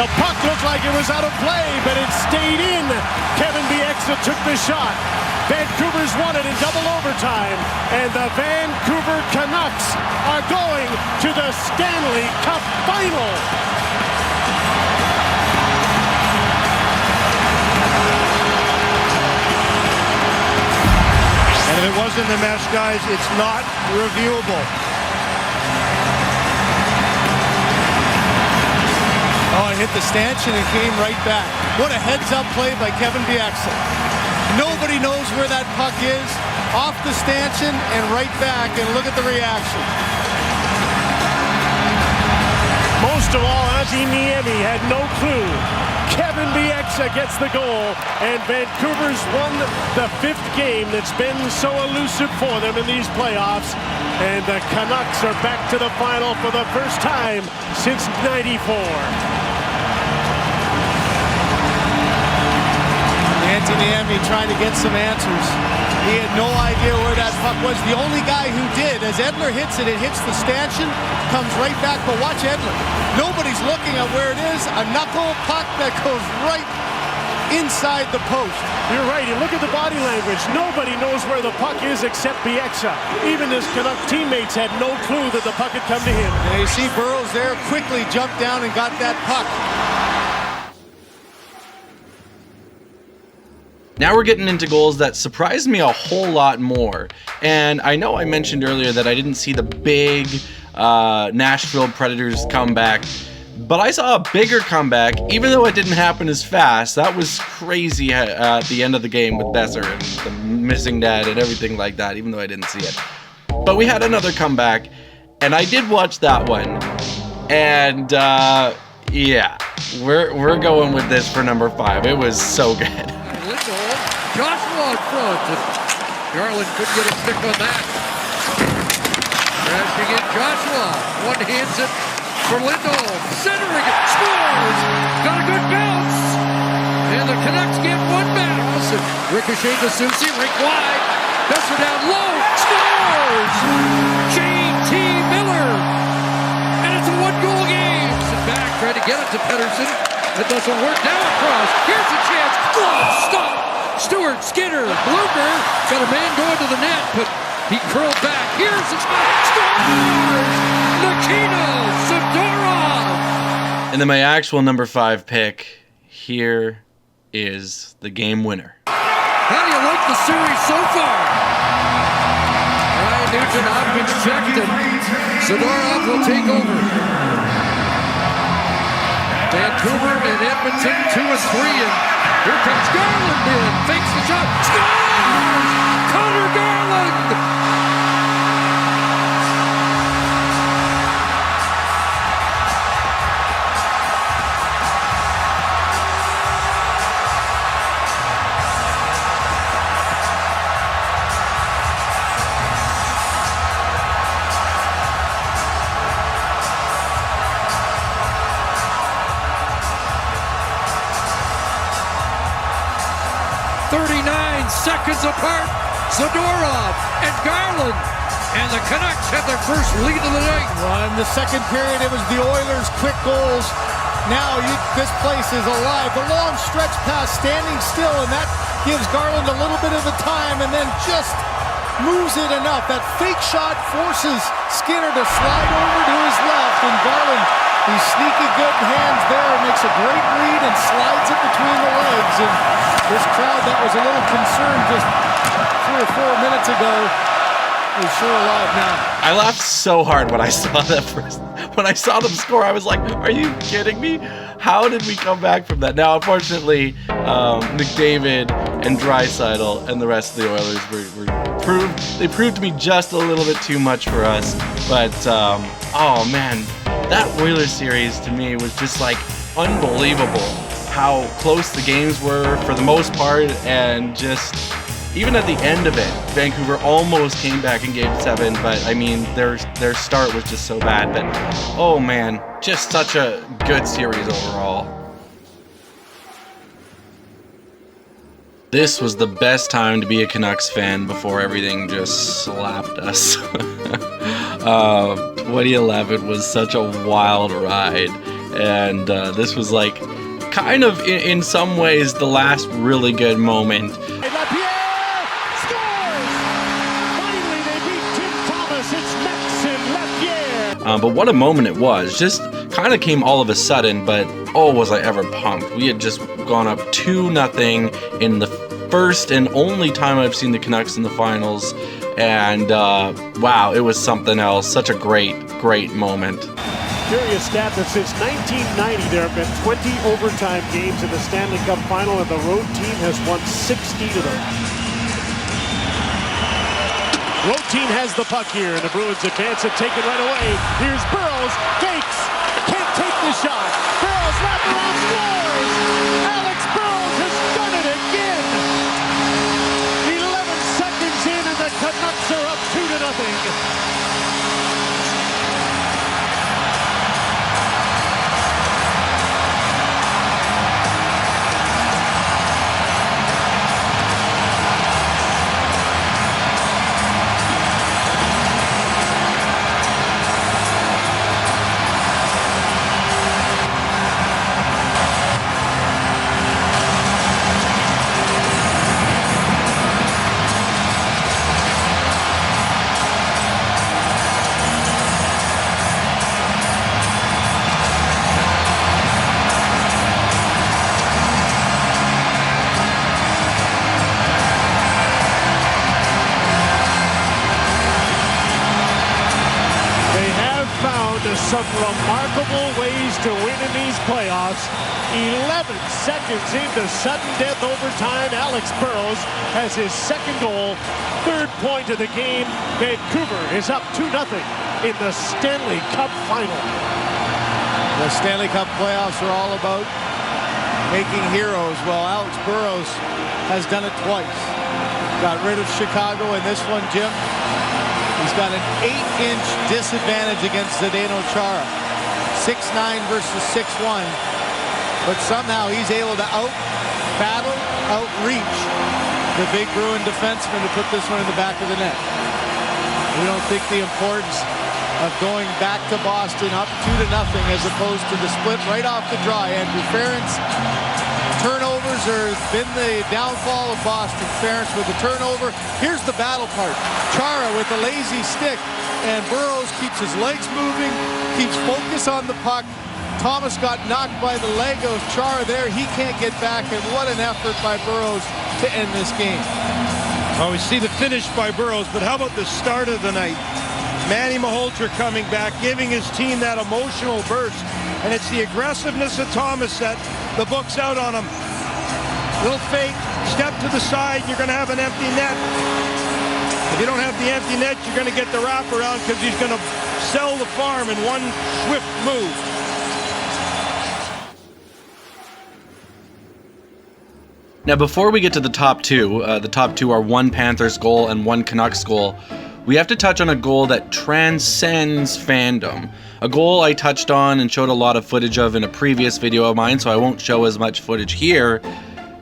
The puck looked like it was out of play, but it stayed in. Kevin Bieksa took the shot. Vancouver's won it in double overtime, and the Vancouver Canucks are going to the Stanley Cup Final. And if it wasn't the mesh, guys, it's not reviewable. Oh, it hit the stanchion and came right back. What a heads-up play by Kevin Bieksa. Nobody knows where that puck is. Off the stanchion and right back, and look at the reaction. Most of all, Adi Niemi had no clue. Kevin Bieksa gets the goal, and Vancouver's won the 5th game that's been so elusive for them in these playoffs. And the Canucks are back to the final for the first time since '94. Anthony Niemi trying to get some answers. He had no idea where that puck was. The only guy who did, as Edler hits it, it hits the stanchion, comes right back, but watch Edler. Nobody's looking at where it is. A knuckle puck that goes right inside the post. You're right, and look at the body language. Nobody knows where the puck is except Bieksa. Even his Canuck teammates had no clue that the puck had come to him. Yeah, you see Burroughs there quickly jumped down and got that puck. Now we're getting into goals that surprised me a whole lot more. And I know I mentioned earlier that I didn't see the big Nashville Predators comeback, but I saw a bigger comeback, even though it didn't happen as fast. That was crazy at the end of the game with Besser and the missing net and everything like that, even though I didn't see it. But we had another comeback, and I did watch that one. And yeah, we're going with this for number 5. It was so good. Joshua in front, and Garland couldn't get a stick on that. Crashing in Joshua, one-hands it for Lindholm, centering it, scores! Got a good bounce! And the Canucks get one bounce. Ricochet to Susie, rink wide, Besser down low, scores! J.T. Miller! And it's a one-goal game. Sit back, trying to get it to Pettersson. It doesn't work, now across, here's a chance, glove, stop! Stewart, Skinner, Bluger, got a man going to the net, but he curled back. Here's the shot, scores! Nikita Zadorov! And then my actual number 5 pick, here is the game winner. How do you like the series so far? Ryan Nugent Hopkins checked, and Zadorov will take over. Vancouver and Edmonton 2 and 3, and here comes Garland in, fakes the shot, scores! Connor Garland! Seconds apart, Zadorov and Garland, and the Canucks have their first lead of the night. Well, in the second period, it was the Oilers' quick goals. Now this place is alive. The long stretch pass, standing still, and that gives Garland a little bit of a time, and then just moves it enough. That fake shot forces Skinner to slide over to his left, and Garland, these sneaky good hands there, makes a great read and slides it between the legs. And this crowd that was a little concerned just 3 or 4 minutes ago is sure alive now. I laughed so hard when I saw that first. When I saw them score, I was like, are you kidding me? How did we come back from that? Now, unfortunately, McDavid and Draisaitl and the rest of the Oilers they proved to be just a little bit too much for us. But, oh man, that Oilers series to me was just like unbelievable. How close the games were for the most part, and just even at the end of it, Vancouver almost came back in Game 7, but I mean their start was just so bad. But oh man, just such a good series overall. This was the best time to be a Canucks fan before everything just slapped us. 2011 was such a wild ride, and this was like kind of, in some ways, the last really good moment. LaPierre scores! Finally, they beat Tim Thomas. It's Maxim LaPierre. But what a moment it was. Just kind of came all of a sudden, but oh, was I ever pumped. We had just gone up 2-0 in the first and only time I've seen the Canucks in the finals. And wow, it was something else. Such a great moment. Curious stat that since 1990 there have been 20 overtime games in the Stanley Cup Final, and the road team has won 16 of them. Road team has the puck here, and the Bruins advance it, taken right away. Here's Burroughs, fakes, can't take the shot. Burroughs wrapped around, scores! remarkable ways to win in these playoffs. 11 seconds into sudden death overtime, Alex Burrows has his second goal, third point of the game. Vancouver is up 2-0 in the Stanley Cup final. The Stanley Cup playoffs are all about making heroes. Well, Alex Burrows has done it twice. Got rid of Chicago in this one, Jim. He's got an 8-inch disadvantage against Zdeno Chara. 6'9" versus 6'1". But somehow he's able to out-battle, out-reach the big Bruin defenseman to put this one in the back of the net. We don't think the importance of going back to Boston up 2-0 as opposed to the split right off the draw. Andrew Ferentz, turnovers have been the downfall of Boston. Ferentz with the turnover. Here's the battle part. Chara with a lazy stick, and Burrows keeps his legs moving, keeps focus on the puck. Thomas got knocked by the leg of Chara there. He can't get back, and what an effort by Burrows to end this game. Oh, we see the finish by Burrows, but how about the start of the night? Manny Malhotra coming back, giving his team that emotional burst. And it's the aggressiveness of Thomas that the book's out on him. Little fake, step to the side, you're going to have an empty net. If you don't have the empty net, you're going to get the wraparound because he's going to sell the farm in one swift move. Now, before we get to the top two are one Panthers goal and one Canucks goal. We have to touch on a goal that transcends fandom. A goal I touched on and showed a lot of footage of in a previous video of mine, so I won't show as much footage here.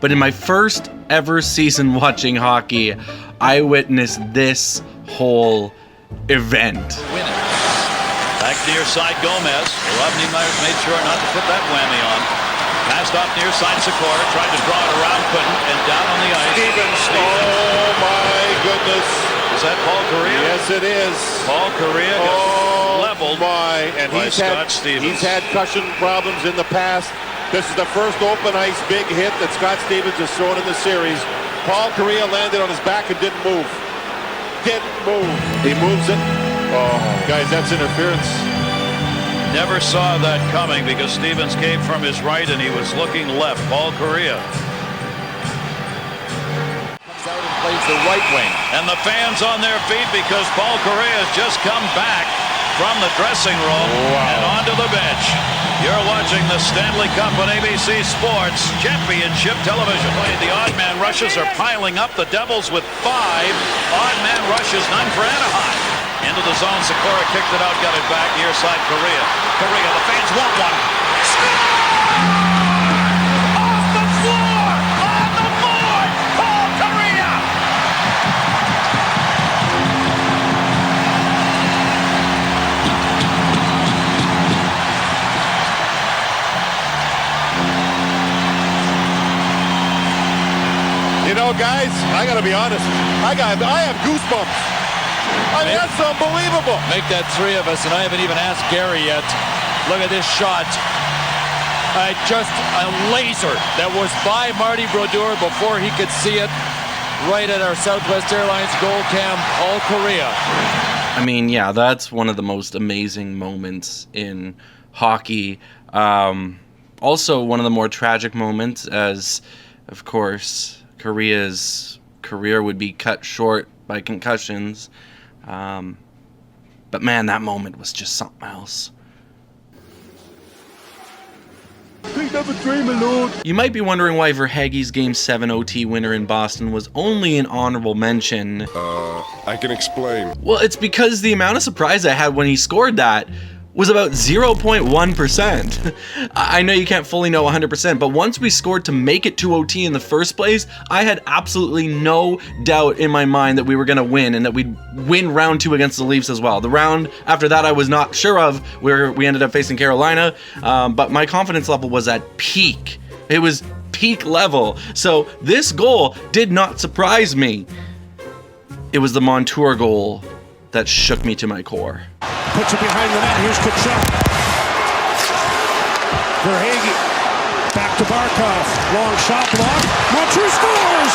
But in my first ever season watching hockey, I witnessed this whole event. Back near side Gomez. Rob Niemeyer's made sure not to put that whammy on. Passed off near side Sikora, tried to draw it around, couldn't, and down on the ice. Stevens. Oh my goodness. Is that Paul Correa? Yes, it is. Paul Correa gets leveled and by Scott Stevens. He's had cushion problems in the past. This is the first open ice big hit that Scott Stevens has thrown in the series. Paul Correa landed on his back and didn't move. Didn't move. He moves it. Oh, guys, that's interference. Never saw that coming because Stevens came from his right and he was looking left. Paul Correa comes out and plays the right wing. And the fans on their feet because Paul Correa has just come back from the dressing room and onto the bench. You're watching the Stanley Cup on ABC Sports Championship Television. The odd man rushes are piling up. The Devils with 5 odd man rushes, none for Anaheim. Into the zone, Sikora kicked it out, got it back, near side Correa. Correa, the fans want one. Score! Off the floor! On the board! Paul Correa! You know, guys, I gotta be honest. I have goosebumps. I mean, that's unbelievable. Make that 3 of us, and I haven't even asked Gary yet. Look at this shot. Just a laser that was by Marty Brodeur before he could see it. Right at our Southwest Airlines goal cam, Paul Correa. I mean, yeah, that's one of the most amazing moments in hockey. Also, one of the more tragic moments, as, of course, Correa's career would be cut short by concussions. But man, that moment was just something else. You might be wondering why Verhaeghe's Game 7 OT winner in Boston was only an honorable mention. I can explain. Well, it's because the amount of surprise I had when he scored that was about 0.1%. I know you can't fully know 100%, but once we scored to make it to OT in the first place, I had absolutely no doubt in my mind that we were gonna win and that we'd win round 2 against the Leafs as well. The round after that I was not sure of, where we ended up facing Carolina, but my confidence level was at peak. It was peak level. So this goal did not surprise me. It was the Montour goal that shook me to my core. Puts it behind the net. Here's Kachuk. Verhaeghe Back to Barkov. Long shot block. Montour scores!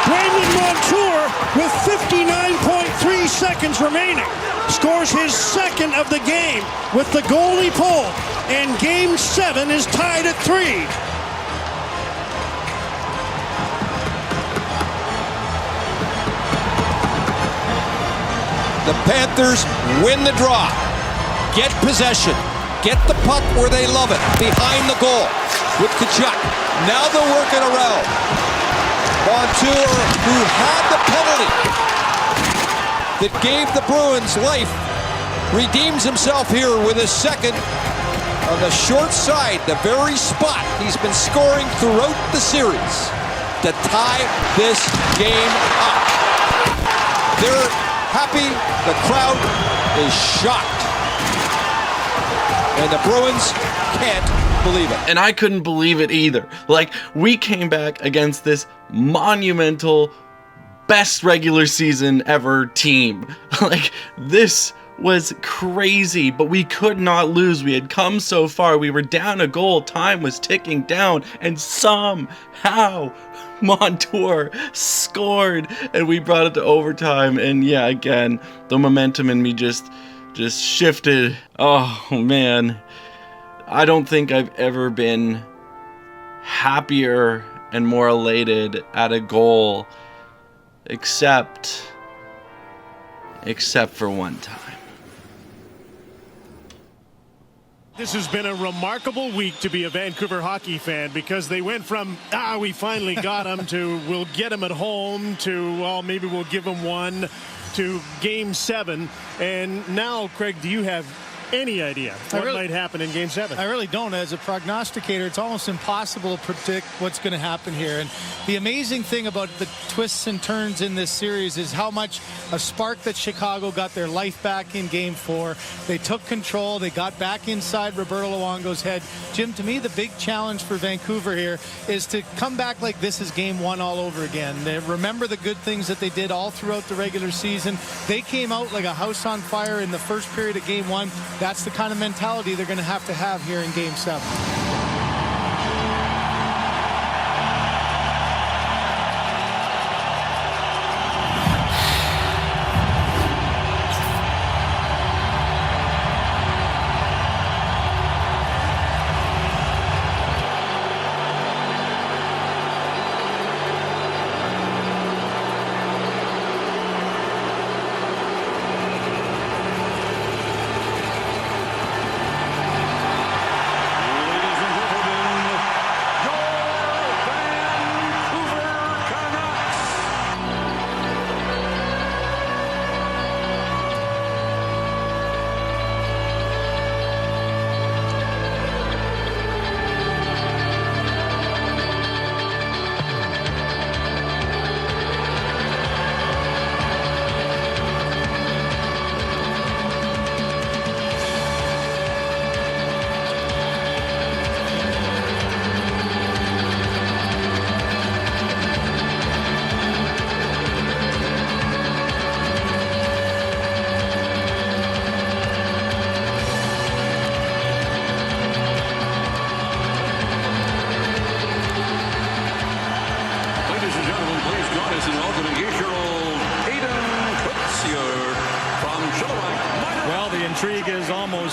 Brandon Montour with 59.3 seconds remaining scores his second of the game with the goalie pulled, and Game 7 is tied at 3. The Panthers win the draw, get possession, get the puck where they love it, behind the goal with Tkachuk. Now they're working around. Montour, who had the penalty that gave the Bruins life, redeems himself here with his second on the short side, the very spot he's been scoring throughout the series to tie this game up. They're happy, the crowd is shocked, and the Bruins can't believe it. And I couldn't believe it either. Like, we came back against this monumental, best regular season ever team. Like, this was crazy, but we could not lose. We had come so far. We were down a goal. Time was ticking down, and somehow Montour scored, and we brought it to overtime. And yeah, again, the momentum in me just shifted. Oh man, I don't think I've ever been happier and more elated at a goal, except for one time. This has been a remarkable week to be a Vancouver hockey fan, because they went from, we finally got him, to we'll get him at home, to, well, maybe we'll give him one, to Game 7. And now, Craig, do you have any idea what might happen in Game 7? I really don't. As a prognosticator, it's almost impossible to predict what's going to happen here. And the amazing thing about the twists and turns in this series is how much a spark that Chicago got their life back in Game 4. They took control. They got back inside Roberto Luongo's head. Jim, to me, the big challenge for Vancouver here is to come back like this is Game 1 all over again. They remember the good things that they did all throughout the regular season. They came out like a house on fire in the first period of Game 1. That's the kind of mentality they're going to have here in Game 7.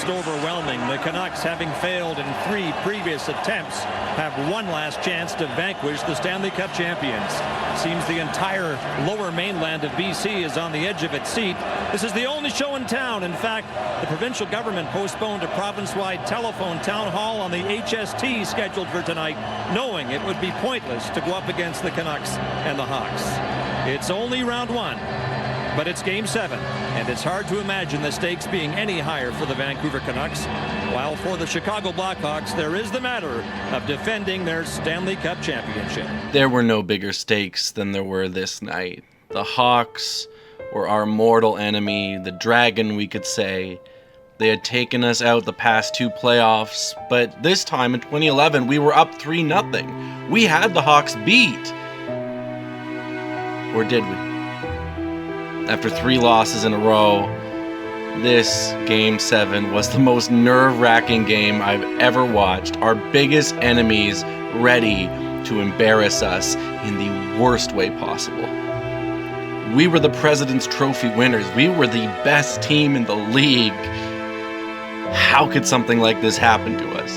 Overwhelming. The Canucks, having failed in 3 previous attempts, have one last chance to vanquish the Stanley Cup champions. Seems the entire lower mainland of BC is on the edge of its seat. This is the only show in town. In fact, the provincial government postponed a province-wide telephone town hall on the HST scheduled for tonight, knowing it would be pointless to go up against the Canucks and the Hawks. It's only round 1. But it's Game 7, and it's hard to imagine the stakes being any higher for the Vancouver Canucks, while for the Chicago Blackhawks, there is the matter of defending their Stanley Cup championship. There were no bigger stakes than there were this night. The Hawks were our mortal enemy, the dragon, we could say. They had taken us out the past 2 playoffs, but this time in 2011, we were up 3-0. We had the Hawks beat. Or did we? After 3 losses in a row, This Game 7 was the most nerve-wracking game I've ever watched. Our biggest enemies ready to embarrass us in the worst way possible. We were the President's Trophy winners. We were the best team in the league. How could something like this happen to us?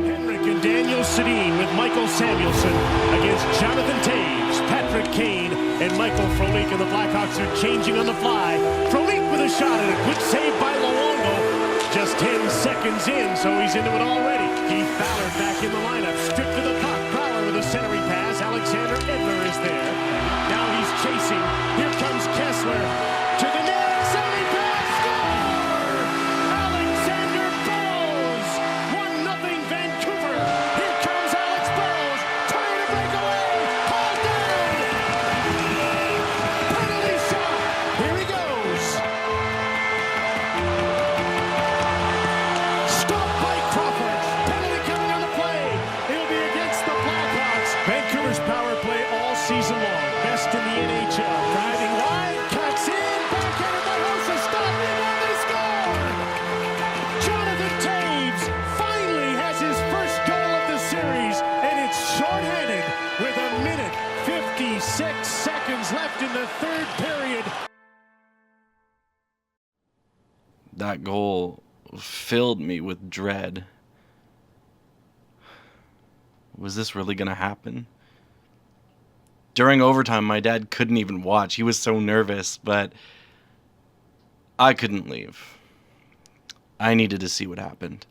Henrik and Daniel Sedin with Michael Samuelsson against Jonathan Toews, Patrick Kane, and Michael Frolik, and the Blackhawks are changing on the fly. Frolik with a shot and a good save by Luongo. Just 10 seconds in, so he's into it already. Keith Ballard back in the lineup, stripped to the puck. Prowler with a centering pass. Alexander Edler is there. Now he's chasing. Here comes Kessler to the net. Centering pass, score! Alexander Burrows, 1-0 Vancouver. Here comes Alex Burrows, trying to break away. Paul down. Penalty shot. Here he goes. Stopped by Crawford. Penalty coming on the play. It'll be against the Blackhawks. Vancouver's power play all season long. Best in the NHL. Driving wide, cuts in, backhanded by Hossa. Stop, and they score! Jonathan Toews finally has his first goal of the series, and it's shorthanded with 1:56 seconds left in the third period. That goal filled me with dread. Was this really going to happen? During overtime, my dad couldn't even watch. He was so nervous, but I couldn't leave. I needed to see what happened.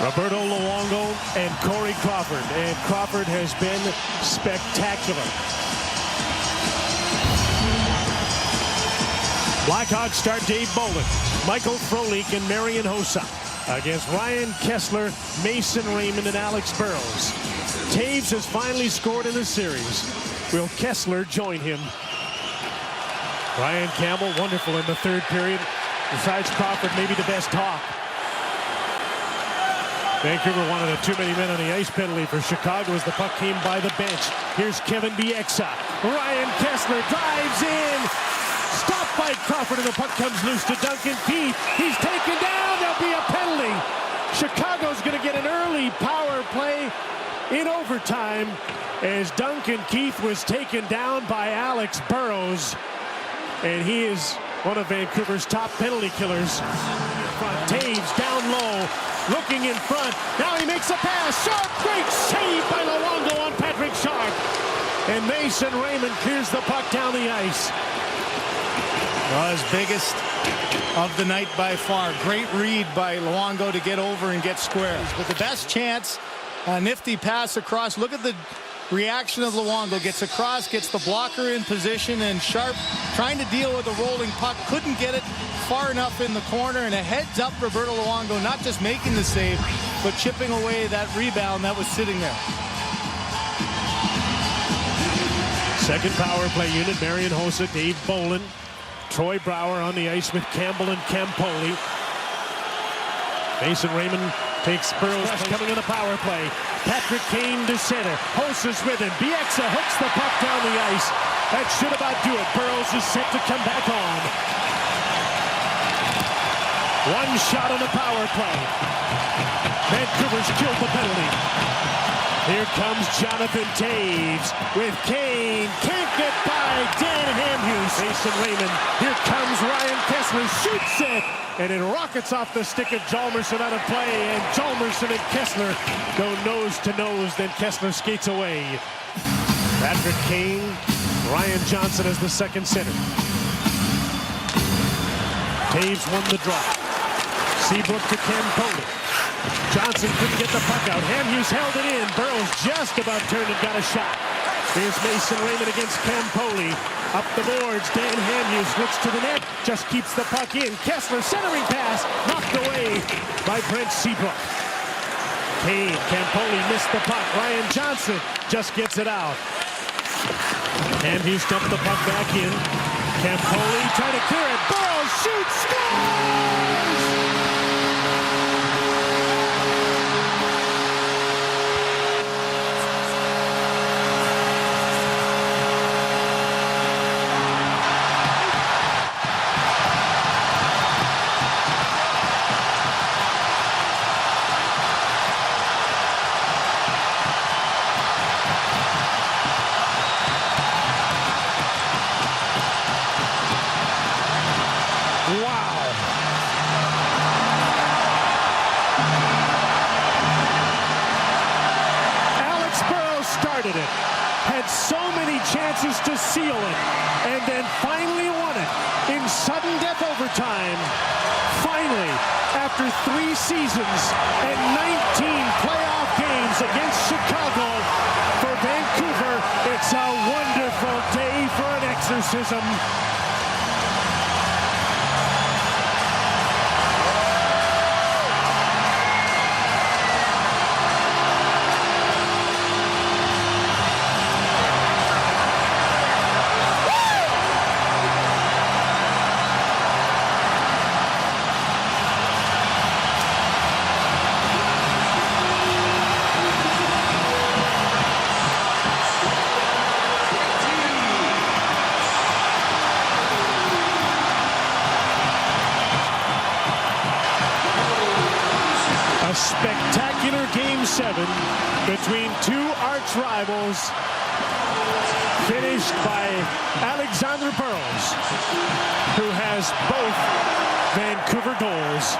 Roberto Luongo and Corey Crawford. And Crawford has been spectacular. Blackhawks start Dave Bolin, Michael Frolik, and Marian Hossa against Ryan Kessler, Mason Raymond, and Alex Burrows. Toews has finally scored in the series. Will Kessler join him? Ryan Campbell, wonderful in the third period. Besides Crawford, maybe the best talk. Vancouver wanted a too many men on the ice penalty for Chicago as the puck came by the bench. Here's Kevin Bieksa. Ryan Kessler drives in. Stopped by Crawford, and the puck comes loose to Duncan Keith. He's taken down. There'll be a penalty. Chicago's going to get an early power play in overtime as Duncan Keith was taken down by Alex Burrows. And he is one of Vancouver's top penalty killers. Toews down low, looking in front. Now he makes a pass. Sharp, great save by Luongo on Patrick Sharp. And Mason Raymond clears the puck down the ice. Well, his biggest of the night by far. Great read by Luongo to get over and get square. But the best chance, a nifty pass across. Look at the reaction of Luongo. Gets across, gets the blocker in position, and Sharp trying to deal with a rolling puck. Couldn't get it far enough in the corner, and a heads up Roberto Luongo, not just making the save, but chipping away that rebound that was sitting there. Second power play unit, Marian Hossa, Dave Bolin. Troy Brouwer on the ice with Campbell and Campoli. Mason Raymond takes Burrows coming on the power play. Patrick Kane to center. Hossa's with him. Bieksa hooks the puck down the ice. That should about do it. Burrows is set to come back on. One shot on the power play. Vancouver's killed the penalty. Here comes Jonathan Toews with Kane. Can't get by Dan Hamhuis. Mason Raymond. Here comes Ryan Kessler. Shoots it. And it rockets off the stick of Hjalmarsson out of play. And Hjalmarsson and Kessler go nose to nose. Then Kessler skates away. Patrick Kane. Ryan Johnson as the second center. Toews won the draw. Seabrook to Campoli. Johnson couldn't get the puck out. Hamhuis held it in. Burrows just about turned and got a shot. Here's Mason Raymond against Campoli. Up the boards. Dan Hamhuis looks to the net. Just keeps the puck in. Kessler centering pass. Knocked away by Brent Seabrook. Kane. Campoli missed the puck. Ryan Johnson just gets it out. Hamhuis dumped the puck back in. Campoli trying to clear it. Burrows shoots. Scores! chances to seal it, and then finally won it in sudden death overtime. Finally, after 3 seasons and 19 playoff games against Chicago, for Vancouver, it's a wonderful day for an exorcism. A spectacular Game 7 between 2 arch rivals, finished by Alexander Burrows, who has both Vancouver goals.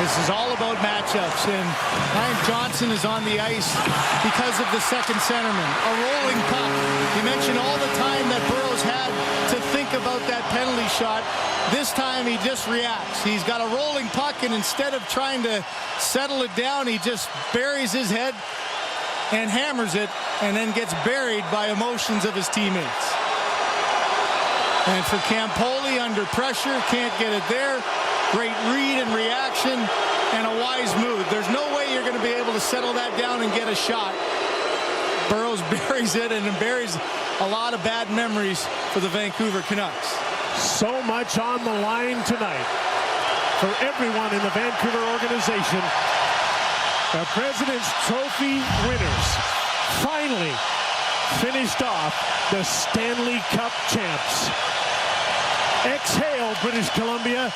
This is all about matchups, and Ryan Johnson is on the ice because of the second centerman. A rolling puck. You mentioned all the time that Burrows had to think about that penalty shot. This time he just reacts. He's got a rolling puck, and instead of trying to settle it down, he just buries his head and hammers it, and then gets buried by emotions of his teammates. And for Campoli, under pressure, can't get it there. Great read and reaction and a wise move. There's no way you're going to be able to settle that down and get a shot. Burrows buries it and buries a lot of bad memories for the Vancouver Canucks. So much on the line tonight for everyone in the Vancouver organization. The President's Trophy winners finally finished off the Stanley Cup champs. Exhale, British Columbia.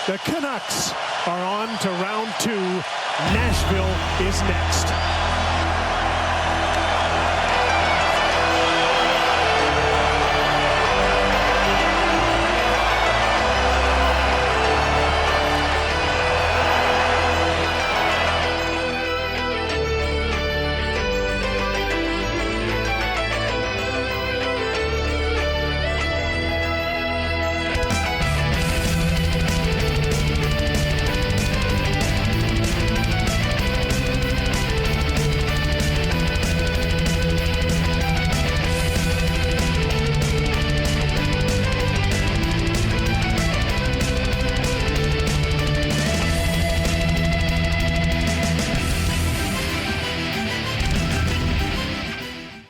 The Canucks are on to round 2. Nashville is next.